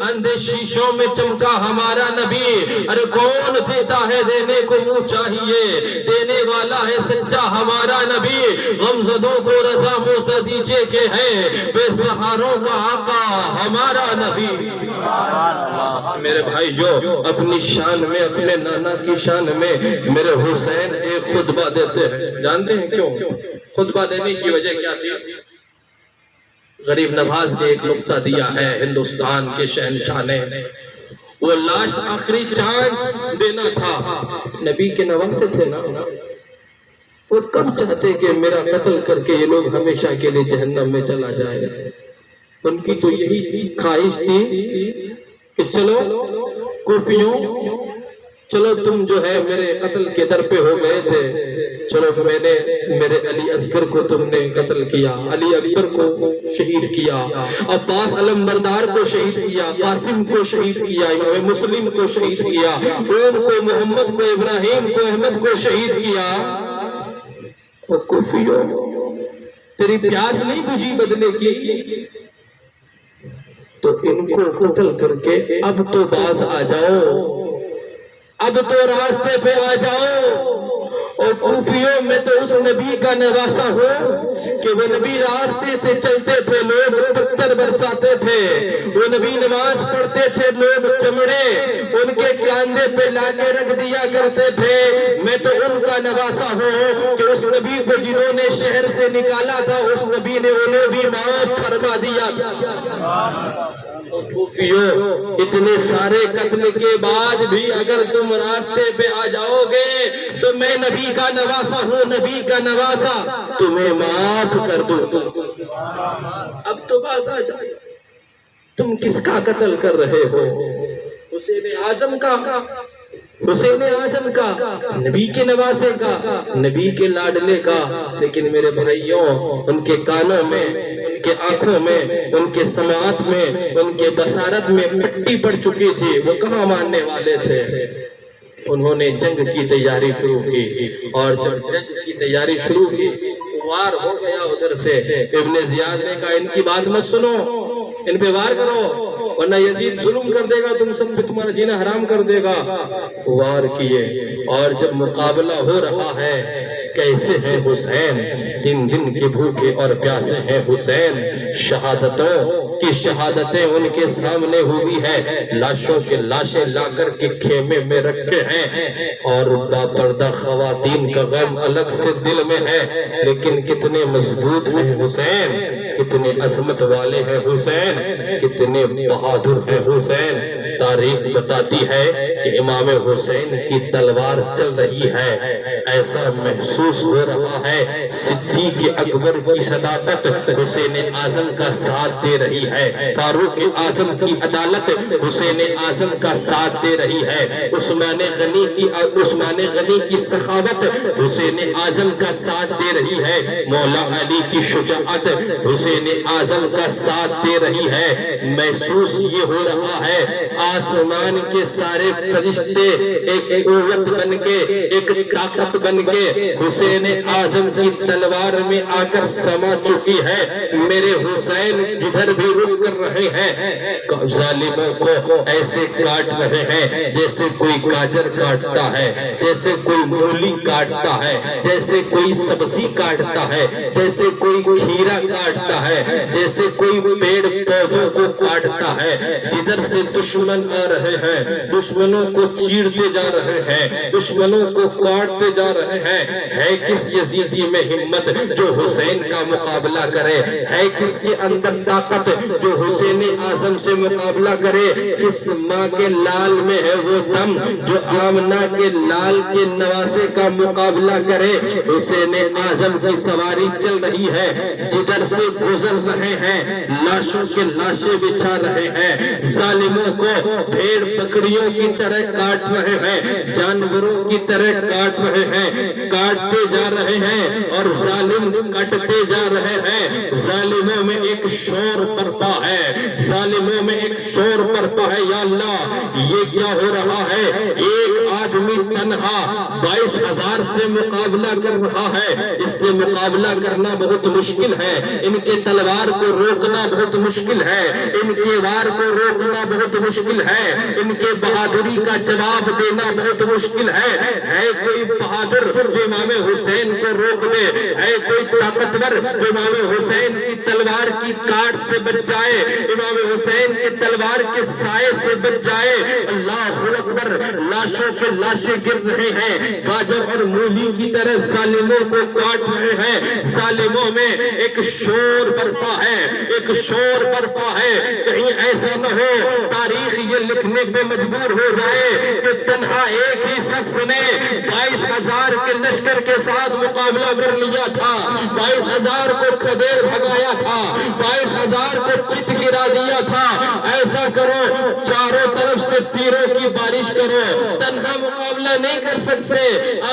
اندھے شیشوں میں چمکا ہمارا نبی ارے کون دیتا ہے دینے کو منہ چاہیے دینے والا ہے سچا ہمارا نبی غمزدوں کو رضا موزہ دیجئے کہ ہے بے سہاروں کا آقا ہمارا نبی میرے بھائیو اپنی شان میں اپنے نانا کی شان میں میرے حسین ایک خطبہ دیتے ہیں جانتے ہیں کیوں خطبہ دینے کی وجہ کیا تھی غریب نواز نے ایک نقطہ دیا ہے ہندوستان کے شہنشاہ نے وہ لاسٹ آخری چانس دینا تھا نبی کے نواسے تھے نا وہ کب چاہتے کہ میرا قتل کر کے یہ لوگ ہمیشہ کے لیے جہنم میں چلا جائے ان کی تو یہی خواہش تھی کہ چلو کوفیوں چلو تم جو ہے میرے قتل کے در پہ ہو گئے تھے چلو میں نے میرے علی اصغر کو تم نے قتل کیا علی اکبر کو شہید کیا عباس علمبردار کو شہید کیا قاسم کو شہید کیا امام مسلم کو شہید کیا ان کو محمد کو ابراہیم کو احمد کو شہید کیا اور کوفیوں تیری پیاس نہیں بجھی بدلے کی تو ان کو قتل کر کے اب تو باز آ جاؤ اب تو راستے پہ آ جاؤ اور کوفیوں میں تو اس نبی کا نواسا ہو کہ وہ نبی راستے سے چلتے تھے لوگ پتھر برساتے تھے وہ نبی نماز پڑھتے تھے لوگ چمڑے ان کے کاندھے پہ لا کے رکھ دیا کرتے تھے میں تو ان کا نواسا ہوں کہ اس نبی کو جنہوں نے شہر سے نکالا تھا اس نبی نے انہیں بھی معاف فرما دیا کوفیوں اتنے سارے قتل کے بعد بھی اگر تم راستے پہ آ جاؤ گے تو میں نبی کا نواسا ہوں نبی کا نواسا تمہیں معاف کر دوں اب تو باز آ جائے تم کس کا قتل کر رہے ہو حسین اعظم کا حسین اعظم کا نبی کے نواسے کا نبی کے لاڈلے کا لیکن میرے بھائیوں ان کے کانوں میں ان کے آنکھوں میں ان کے سماعت میں ان کے بصارت میں پٹی پڑ چکی تھی وہ کہاں ماننے والے تھے انہوں نے جنگ کی تیاری شروع کی اور جب جنگ کی تیاری شروع کی وار ہو گیا ادھر سے ابن زیاد نے کہا ان کی بات مت سنو ان پہ وار کرو ورنہ یزید ظلم کر دے گا تم سب پہ تمہارا جینا حرام کر دے گا وار کیے اور جب مقابلہ ہو رہا ہے کیسے ہیں حسین دن دن کے بھوکے اور پیاسے ہیں حسین شہادتوں کی شہادتیں ان کے سامنے ہوئی ہے لاشوں کے لاشیں لا کر کے خیمے میں رکھے ہیں اور باپردہ خواتین کا غم الگ سے دل میں ہے لیکن کتنے مضبوط ہیں حسین کتنے عظمت والے ہیں حسین کتنے بہادر ہیں حسین تاریخ بتاتی ہے کہ امام حسین کی تلوار چل رہی ہے ایسا محسوس ہو رہا ہے صدیق اکبر کی صداقت حسین اعظم کا ساتھ دے رہی ہے فاروق اعظم کی عدالت حسین اعظم کا ساتھ دے رہی ہے عثمان غنی کی سخاوت حسین اعظم کا ساتھ دے رہی ہے مولا علی کی شجاعت حسین اعظم کا ساتھ دے رہی ہے محسوس یہ ہو رہا ہے آسمان کے سارے فرشتے ایک قوت بن کے ایک طاقت بن کے حسین اعظم کی تلوار میں آ کر سما چکی ہے میرے حسین جدھر بھی رک کر رہے ہیں ظالموں کو ایسے کاٹ رہے ہیں جیسے کوئی گاجر کاٹتا ہے جیسے کوئی مولی کاٹتا ہے جیسے کوئی سبزی کاٹتا ہے جیسے کوئی کھیرا کاٹتا ہے جیسے کوئی پیڑ پودوں کو کاٹتا ہے جدھر سے دشمن آ رہے ہیں دشمنوں کو چیرتے جا رہے ہیں دشمنوں کو کاٹتے جا رہے ہیں ہے کس یزیدی میں ہمت جو حسین کا مقابلہ کرے ہے کس کے اندر طاقت جو حسین اعظم سے مقابلہ کرے، کس ماں کے لال میں ہے وہ دم جو آمنہ کے لال کے نواسے کا مقابلہ کرے۔ حسین اعظم کی سواری چل رہی ہے، جدھر سے گزر رہے ہیں لاشوں کے لاشیں بچھا رہے ہیں، ظالموں کو بھیڑ بکریوں کی طرح کاٹ رہے ہیں، جانوروں کی طرح کاٹ رہے ہیں، کاٹتے جا رہے ہیں اور ظالم کٹتے جا رہے ہیں۔ ظالموں میں ایک شور برپا ہے، ظالموں میں ایک شور برپا ہے۔ یا اللہ یہ کیا ہو رہا ہے؟ ایک آدمی تنہا 22,000 سے مقابلہ کر رہا ہے، اس سے مقابلہ کرنا بہت مشکل ہے، ان کے تلوار کو روکنا بہت مشکل ہے، ان کے وار کو روکنا بہت مشکل ہے، ان کے بہادری کا جواب دینا بہت مشکل ہے کوئی بہادر جو امام حسین کو روک دے؟ ہے کوئی طاقتور جو امام حسین کی تلوار کی کاٹ سے بچ جائے، امام حسین کی تلوار کے سائے سے بچ جائے؟ اللہ اکبر، لاشوں کے لاشیں گر رہے ہیں، گاجر اور مولی کی طرح ظالموں کو کاٹ رہے ہیں۔ ظالموں میں ایک شور برپا ہے، ایک شور برپا ہے۔ کہیں ایسا نہ ہو تاریخ یہ لکھنے پہ مجبور ہو جائے کہ تنہا ایک ہی شخص نے 22,000 کے لشکر کے ساتھ مقابلہ کر لیا تھا، 22,000 کو کھدیر بھگایا تھا، 22,000 کو چت گرا دیا تھا۔ ایسا کرو، چاروں طرف سے تیروں کی بارش کرو، تنہا مقابلہ نہیں کر سکتے،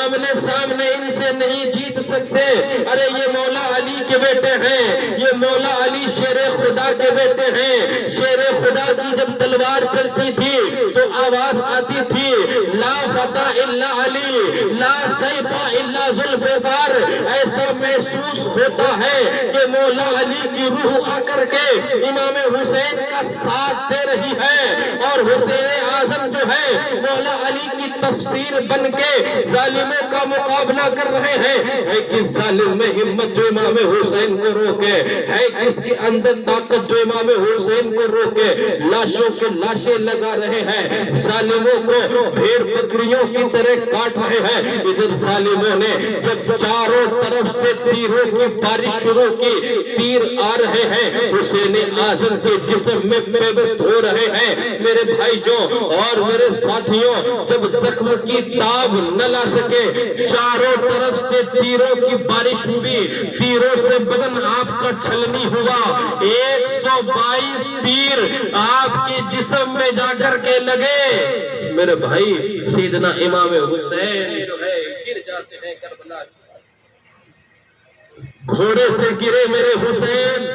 آمنے سامنے ان سے نہیں جیت سکتے۔ ارے یہ مولا علی کے بیٹے ہیں، یہ مولا علی شیر خدا کے بیٹے ہیں۔ شیر خدا کی جب تلوار چلتی تھی تو آواز آتی تھی، لا فتح الا علی، لا سیف الا ذوالفقار۔ ایسا محسوس ہوتا ہے کہ مولا علی کی روح آ کر کے امام حسین کا ساتھ دے رہی ہے، اور حسین اعظم جو ہے مولا علی کی تفسیر بن کے ظالموں کا مقابلہ کر رہے ہیں۔ ہے کس ظالم میں ہمت جو امام حسین کو روکے؟ ہے کس کے اندر طاقت جو امام حسین کو روکے؟ لاشوں کے لاشیں لگا رہے ہیں، ظالموں کو بھیڑ بکریوں کی طرح کاٹ رہے ہیں۔ ادھر ظالموں نے جب چاروں طرف سے تیروں کی بارش شروع کی، تیر آ رہے ہیں، حسین اعظم کے جسم میں پیوست ہو رہے ہیں۔ میرے بھائیوں اور میرے ساتھیوں، جب زخم کی تاب نہ لا سکے، چاروں طرف سے تیروں کی بارش ہوئی، تیروں سے بدن آپ کا چھلنی ہوا، 122 تیر آپ کے جسم میں جا کر کے لگے۔ میرے بھائی سیدنا امام حسین جو ہے گر جاتے ہیں کربلا، گھوڑے سے گرے میرے حسین،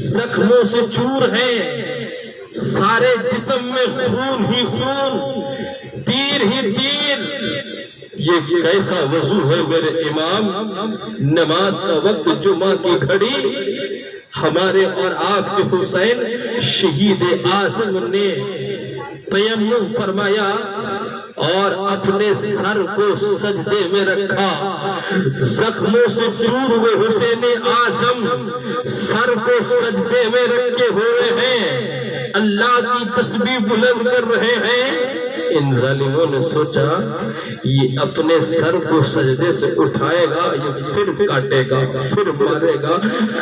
زخموں سے چور ہیں، سارے جسم میں خون ہی خون، تیر ہی تیر۔ یہ کیسا وضو ہے میرے امام؟ نماز کا وقت جمعہ کی گھڑی، ہمارے اور آپ کے حسین شہید اعظم نے تیمم فرمایا اور اپنے سر کو سجدے میں رکھا، زخموں سے چور ہوئے حسین اعظم سر کو سجدے میں رکھے ہوئے ہیں، اللہ کی تسبیح بلند کر رہے ہیں۔ ان ظالموں نے سوچا یہ اپنے سر کو سجدے سے اٹھائے گا، یہ پھر کاٹے گا، پھر مارے گا،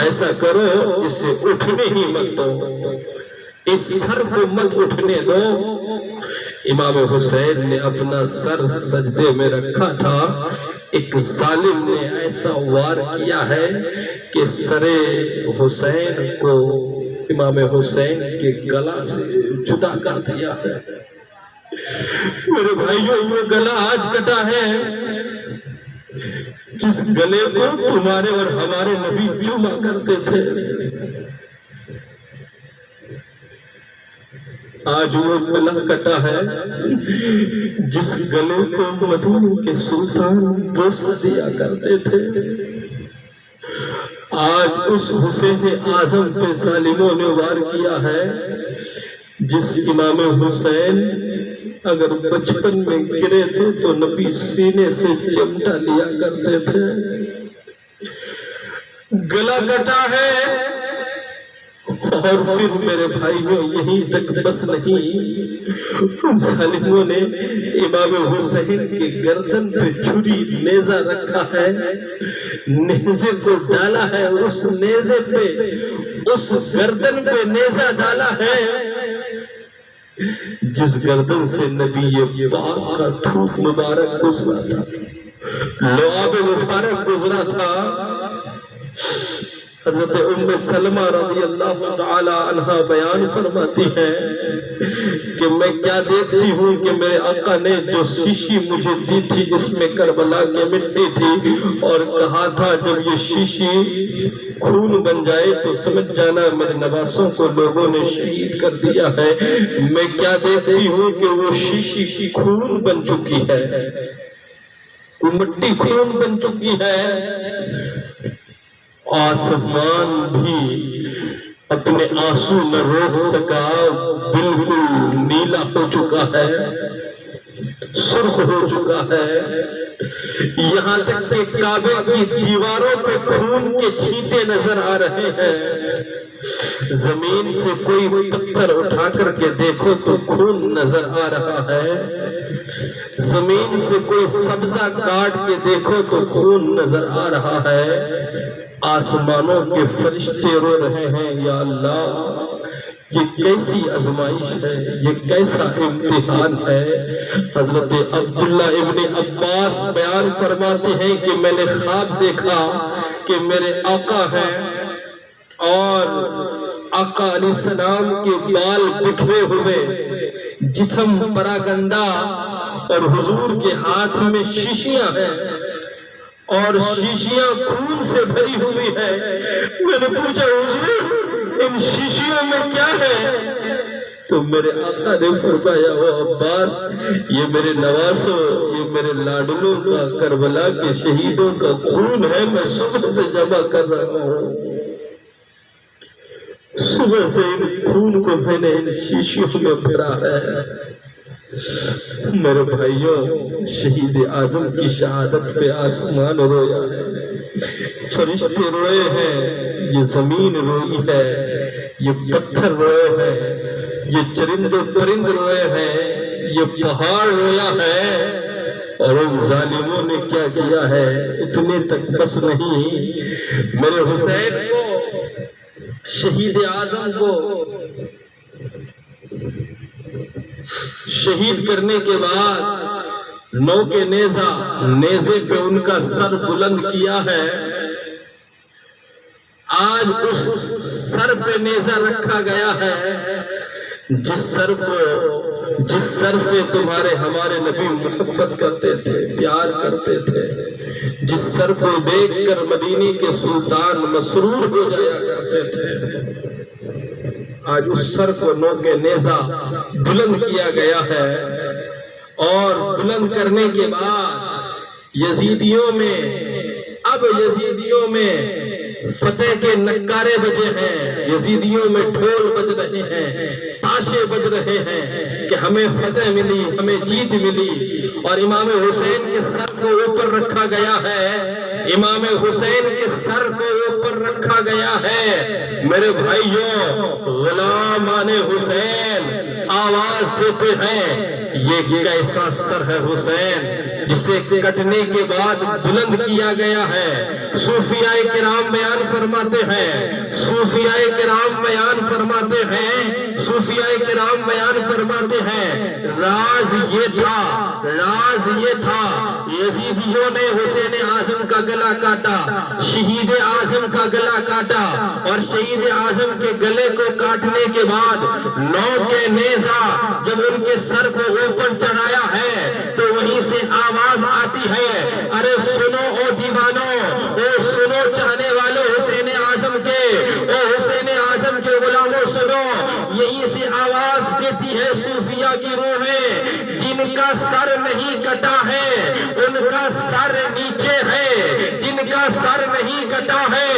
ایسا کرو اسے اٹھنے ہی مت دو، اس سر کو مت اٹھنے دو۔ امام حسین نے اپنا سر سجدے میں رکھا تھا، ایک ظالم نے ایسا وار کیا ہے کہ سر حسین کو امام حسین کے گلا سے جدا کر دیا ہے۔ میرے بھائیوں وہ گلا آج کٹا ہے جس گلے کو تمہارے اور ہمارے نبی چوما کرتے تھے، آج وہ گلا کٹا ہے جس گلے کو مدینے کے سلطان بوسہ دیا کرتے تھے۔ آج اس حسین اعظم پہ ظالموں نے وار کیا ہے جس امام حسین اگر بچپن میں گرے تھے تو نبی سینے سے چمٹا لیا کرتے تھے۔ گلا کٹا ہے اور پھر میرے بھائیوں یہیں تک بس نہیں، ظالموں نے امام حسین کے گردن پہ چھری نیزہ رکھا ہے، نیزے کو ڈالا ہے، اس نیزے پہ اس گردن پہ نیزہ ڈالا ہے جس گردن سے نبی پاک کا تھوک مبارک گزرا تھا، لعاب مبارک گزرا تھا۔ حضرت ام سلمہ رضی اللہ تعالی عنہ بیان فرماتی ہیں کہ میں کیا دیکھتی ہوں کہ میرے آقا نے جو شیشی مجھے دی تھی جس میں کربلا کی مٹی تھی، اور کہا تھا جب یہ شیشی خون بن جائے تو سمجھ جانا میرے نواسوں کو لوگوں نے شہید کر دیا ہے۔ میں کیا دیکھتی ہوں کہ وہ شیشی خون بن چکی ہے، وہ مٹی خون بن چکی ہے۔ آسمان بھی اپنے آنسو نہ روک سکا، بالکل نیلا ہو چکا ہے، سرخ ہو چکا ہے، یہاں تک کہ کعبے کی دیواروں پہ خون کے چھینٹے نظر آ رہے ہیں۔ زمین سے کوئی پتھر اٹھا کر کے دیکھو تو خون نظر آ رہا ہے، زمین سے کوئی سبزہ کاٹ کے دیکھو تو خون نظر آ رہا ہے۔ آسمانوں کے فرشتے رو رہے ہیں، یا اللہ یہ کیسی آزمائش ہے، یہ کیسا امتحان ہے۔ حضرت عبداللہ ابن عباس بیان فرماتے ہیں کہ میں نے خواب دیکھا کہ میرے آقا ہیں اور آقا علیہ السلام کے بال بکھرے ہوئے، جسم پراگندہ، اور حضور کے ہاتھ میں شیشیاں ہیں اور شیشیاں خون سے بھری ہوئی ہے۔ میں نے پوچھا حضور ان شیشیوں میں کیا ہے؟ تو میرے آقا نے فرمایا او عباس یہ میرے نواسوں، یہ میرے لاڈلوں کا کربلا کے شہیدوں کا خون ہے، میں صبح سے جمع کر رہا ہوں، صبح سے ان خون کو میں نے ان شیشیوں میں بھرا ہے۔ میرے بھائیوں، شہید اعظم کی شہادت پہ آسمان رویا ہے، فرشتے روئے ہیں، یہ زمین روئی ہے، یہ پتھر روئے ہیں، یہ چرند و پرند روئے ہیں، یہ پہاڑ رویا ہے، اور ان ظالموں نے کیا کیا ہے۔ اتنے تک بس نہیں، میرے حسین کو، شہید اعظم کو شہید کرنے کے بعد نو کے نیزے پہ ان کا سر بلند کیا ہے۔ آج اس سر پہ نیزہ رکھا گیا ہے جس سر سے تمہارے ہمارے نبی محبت کرتے تھے، پیار کرتے تھے، جس سر کو دیکھ کر مدینے کے سلطان مسرور ہو جایا کرتے تھے۔ آج اس سر کو نو کے نیزہ بلند کیا گیا ہے، اور بلند کرنے کے بعد یزیدیوں میں فتح کے نکارے بجے ہیں، یزیدیوں میں ڈھول بج رہے ہیں، تاشے بج رہے ہیں کہ ہمیں فتح ملی، ہمیں جیت ملی، اور امام حسین کے سر کو اوپر رکھا گیا ہے، امام حسین کے سر کو اوپر رکھا گیا ہے۔ میرے بھائیوں، غلامان حسین آواز دیتے ہیں یہ کیسا سر ہے حسین جسے کٹنے کے بعد بلند کیا گیا ہے۔ صوفیاء کرام بیان فرماتے ہیں، صوفیاء کرام بیان فرماتے ہیں، صوفیاء کرام بیان فرماتے ہیں، راز یہ تھا یزیدیوں نے حسین اعظم کا گلا کاٹا، شہید اعظم کا گلا کاٹا، اور شہید اعظم کے گلے کو کاٹنے کے بعد نو کے نیزہ جب ان کے سر کو اوپر چڑھایا ہے تو وہیں سے آواز آتی ہے، ارے سنو او دیوانوں، او سنو چاہنے والے حسین اعظم کے، او حسین اعظم کے غلاموں سنو۔ یہیں سے آواز دیتی ہے صوفیاء کی روحیں، جن کا سر نہیں کٹا ہے ان کا سر نیچے ہے، جن کا سر نہیں کٹا ہے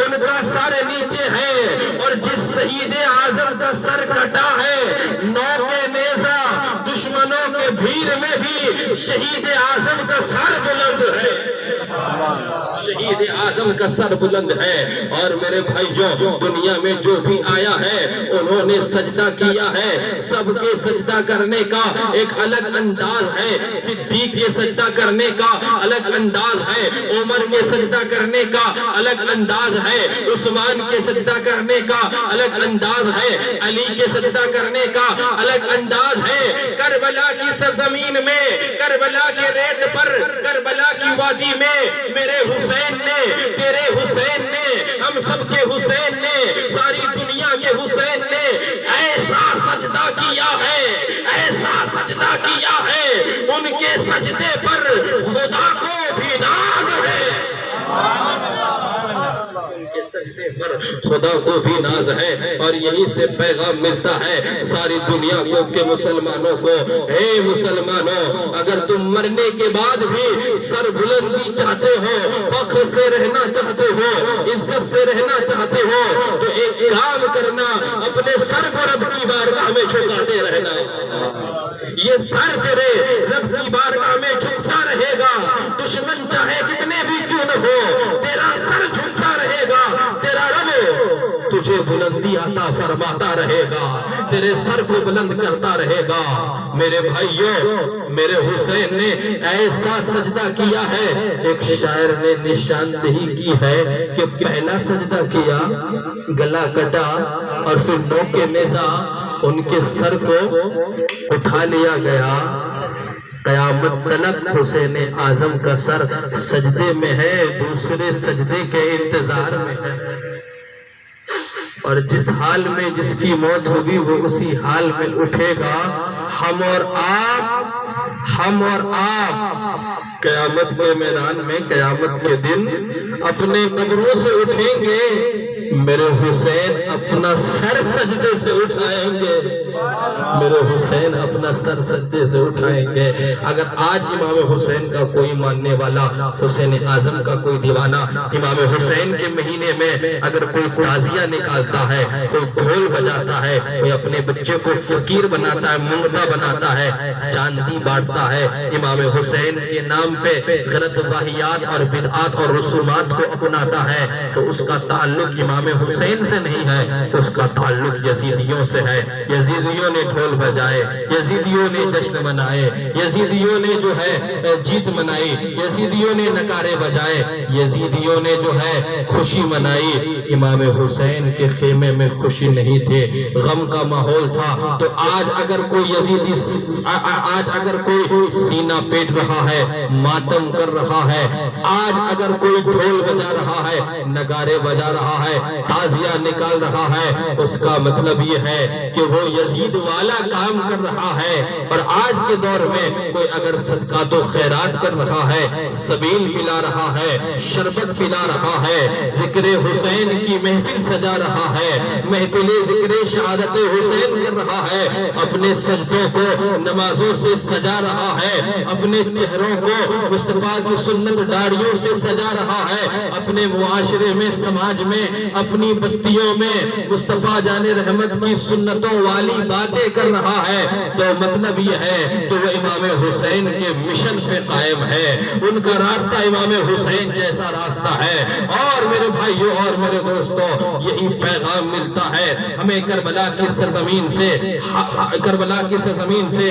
ان کا سر نیچے ہے، اور جس شہید اعظم کا سر کٹا ہے نو کے نیزہ دشمنوں کے بھیڑ میں بھی شہید اعظم کا سر بلند ہے۔ شہید اعظم کا سر بلند ہے۔ اور میرے بھائیوں، دنیا میں جو بھی آیا ہے انہوں نے سجدہ کیا ہے۔ سب کے سجدہ کرنے کا ایک الگ انداز ہے۔ صدیق کے سجدہ کرنے کا الگ انداز ہے، عمر کے سجدہ کرنے کا الگ انداز ہے، عثمان کے سجدہ کرنے کا الگ انداز ہے، علی کے سجدہ کرنے کا الگ انداز ہے۔ کربلا کی سرزمین میں، کربلا کے ریت پر، کربلا کی وادی میں میرے حسین نے، تیرے حسین نے، ہم سب کے حسین نے، ساری دنیا کے حسین نے ایسا سجدہ کیا ہے، ایسا سجدہ کیا ہے، ان کے سجدے پر خدا کو بھی ناز ہے، خدا کو بھی ناز ہے۔ اور یہیں سے پیغام ملتا ہے ساری دنیا کو کہ مسلمانوں کو، اے مسلمانوں، اگر تم مرنے کے بعد بھی سر بلندی چاہتے ہو، فخر سے رہنا چاہتے ہو، عزت سے رہنا چاہتے ہو، تو ایک کام کرنا، اپنے سر کو رب کی بارگاہ میں جھکاتے رہنا۔ یہ سر تیرے رب کی بارگاہ میں جھکتا رہے گا، دشمن چاہے کتنے بھی کیوں نہ ہو، تیرا سر جھکتا رہے گا، تیرا رب تجھے بلندی عطا فرماتا رہے گا، تیرے سر کو بلند کرتا رہے گا۔ میرے بھائیوں، میرے حسین نے ایسا سجدہ کیا ہے، ایک شاعر نے نشاندہی کی ہے کہ پہلا سجدہ کیا، گلا کٹا، اور پھر نوک نیزہ ان کے سر کو اٹھا لیا گیا۔ قیامت تلک حسین اعظم کا سر سجدے میں ہے، دوسرے سجدے کے انتظار میں ہے، اور جس حال میں جس کی موت ہوگی وہ اسی حال میں اٹھے گا۔ ہم اور آپ قیامت کے میدان میں، قیامت کے دن اپنے قبروں سے اٹھیں گے، میرے حسین اپنا سر سجدے سے اٹھائیں گے، میرے حسین اپنا سر سجدے سے اٹھائیں گے۔ اگر آج امام حسین کا کوئی ماننے والا، حسین اعظم کا کوئی دیوانہ امام حسین کے مہینے میں اگر کوئی تعزیہ نکالتا ہے، کوئی ڈھول بجاتا ہے، کوئی اپنے بچے کو فقیر بناتا ہے، منگتا بناتا ہے، چاندی بانٹتا ہے، امام حسین کے نام پہ غلط واہیات اور بدعات اور رسومات کو اپناتا ہے، تو اس کا تعلق امام حسین سے نہیں ہے، اس کا تعلق یزیدیوں سے ہے۔ یزیدیوں نے ڈھول بجائے، یزیدیوں نے جشن منائے، یزیدیوں نے جو ہے جیت منائی، یزیدیوں نے نعرے بجائے، یزیدیوں نے جو ہے خوشی منائی۔ امام حسین کے خیمے میں خوشی نہیں تھے، غم کا ماحول تھا۔ تو آج اگر کوئی یزیدی، آج اگر کوئی سینہ پیٹ رہا ہے، ماتم کر رہا ہے، آج اگر کوئی ڈھول بجا رہا ہے، نعرے بجا رہا ہے، تعزیہ نکال رہا ہے، اس کا مطلب یہ ہے کہ وہ یزید والا کام کر رہا ہے۔ اور آج کے دور میں کوئی اگر صدقات و خیرات کر رہا ہے، سبیل پلا رہا ہے، شربت پلا رہا ہے، ذکر حسین کی محفل سجا رہا ہے، محفل ذکر شہادت حسین کر رہا ہے، اپنے سجدوں کو نمازوں سے سجا رہا ہے، اپنے چہروں کو مصطفیٰ کی سنت داڑیوں سے سجا رہا ہے، اپنے معاشرے میں، سماج میں، اپنی بستیوں میں مصطفیٰ جان رحمت کی سنتوں والی باتیں کر رہا ہے، تو مطلب یہ ہے کہ وہ امام حسین کے مشن پہ قائم ہے، ان کا راستہ امام حسین جیسا راستہ ہے۔ اور میرے بھائیوں اور میرے دوستوں، یہی پیغام ملتا ہے ہمیں کربلا کی سرزمین سے، کربلا کی سرزمین سے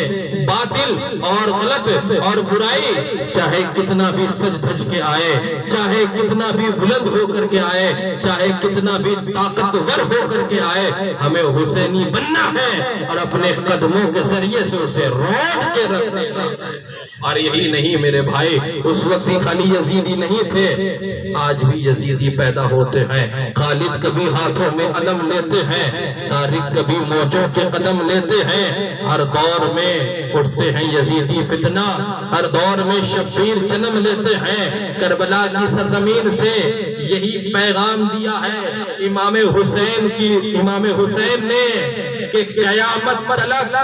باطل اور غلط اور برائی چاہے کتنا بھی سج دھج کے آئے، چاہے کتنا بھی بلند ہو کر کے آئے، چاہے کتنا بھی طاقتور ہو کر کے آئے، ہمیں حسینی بننا ہے اور اپنے قدموں کے ذریعے سے اسے روک کے رکھنے کا۔ اور یہی نہیں میرے بھائی، اس وقت خالی یزیدی نہیں تھے، آج بھی یزیدی پیدا ہوتے ہیں۔ خالد کبھی ہاتھوں میں علم لیتے ہیں، طارق کبھی موجوں کے قدم لیتے ہیں، ہر دور میں اٹھتے ہیں یزیدی فتنہ، ہر دور میں شبیر جنم لیتے ہیں۔ کربلا کی سرزمین سے یہی پیغام دیا ہے امام حسین نے کہ قیامت تلک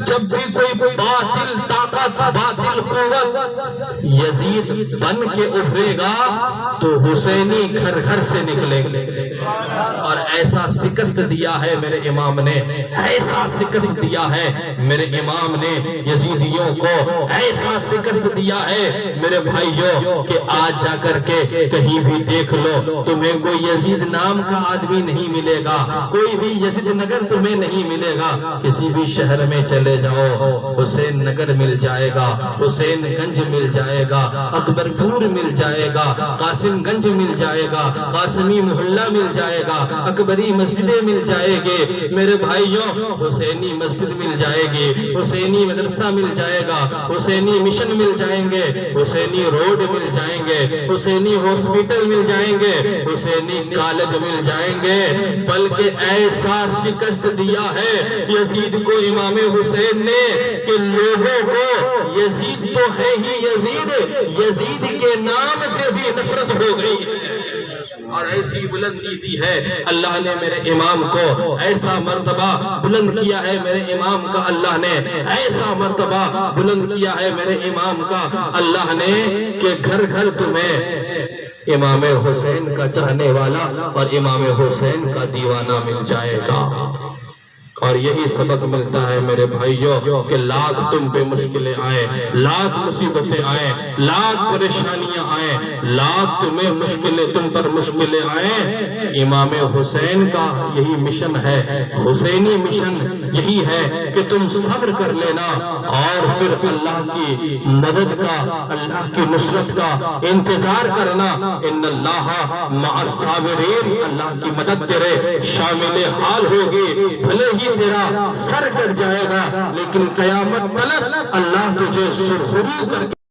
جب بھی کوئی باطل طاقت، باطل قوت یزید بن کے ابھرے گا تو حسینی گھر گھر سے نکلیں گے، اور ایسا شکست دیا ہے میرے امام نے، ایسا شکست دیا ہے میرے امام نے یزیدیوں کو، ایسا شکست دیا ہے میرے بھائیوں کہ آج جا کر کے کہیں بھی دیکھ لو تمہیں کوئی یزید نام کا آدمی نہیں ملے گا، کوئی بھی یزید نگر تمہیں نہیں ملے گا۔ کسی بھی شہر میں چلے جاؤ حسین نگر مل جائے گا، حسین گنج مل جائے گا، اکبر پور مل جائے گا، قاسم گنج مل جائے گا، قاسمی محلہ مل جائے گا، اکبری مسجدیں مل جائے گے میرے بھائیوں، حسینی مسجد مل جائے گی، حسینی مدرسہ مل جائے گا، حسینی مشن مل جائیں گے، حسینی روڈ مل جائیں گے، حسینی ہاسپٹل مل جائیں گے، حسینی کالج مل جائیں گے۔ بلکہ ایسا شکست دیا ہے یزید کو امام حسین نے کہ لوگوں کو یزید تو ہے ہی یزید، یزید کے نام سے بھی نفرت ہو گئی ہے۔ اور ایسی بلندی دی ہے اللہ نے میرے امام کو، ایسا مرتبہ بلند کیا ہے میرے امام کا اللہ نے، ایسا مرتبہ بلند کیا ہے میرے امام کا اللہ نے کہ گھر گھر تمہیں امام حسین کا چاہنے والا اور امام حسین کا دیوانہ مل جائے گا۔ اور یہی سبق ملتا ہے میرے بھائیوں کہ لاکھ تم پہ مشکلیں آئیں، لاکھ مصیبتیں آئیں، لاکھ پریشانیاں آئیں، لاکھ تم پر مشکلیں آئیں، امام حسین کا یہی مشن ہے، حسینی مشن یہی ہے کہ تم صبر کر لینا اور پھر اللہ کی مدد کا، اللہ کی نصرت کا انتظار کرنا۔ ان اللہ مع الصابرین، اللہ کی مدد تیرے شامل حال ہوگی، بھلے ہی تیرا سر کٹ جائے گا لیکن قیامت تلک اللہ تجھے سرخرو کر کے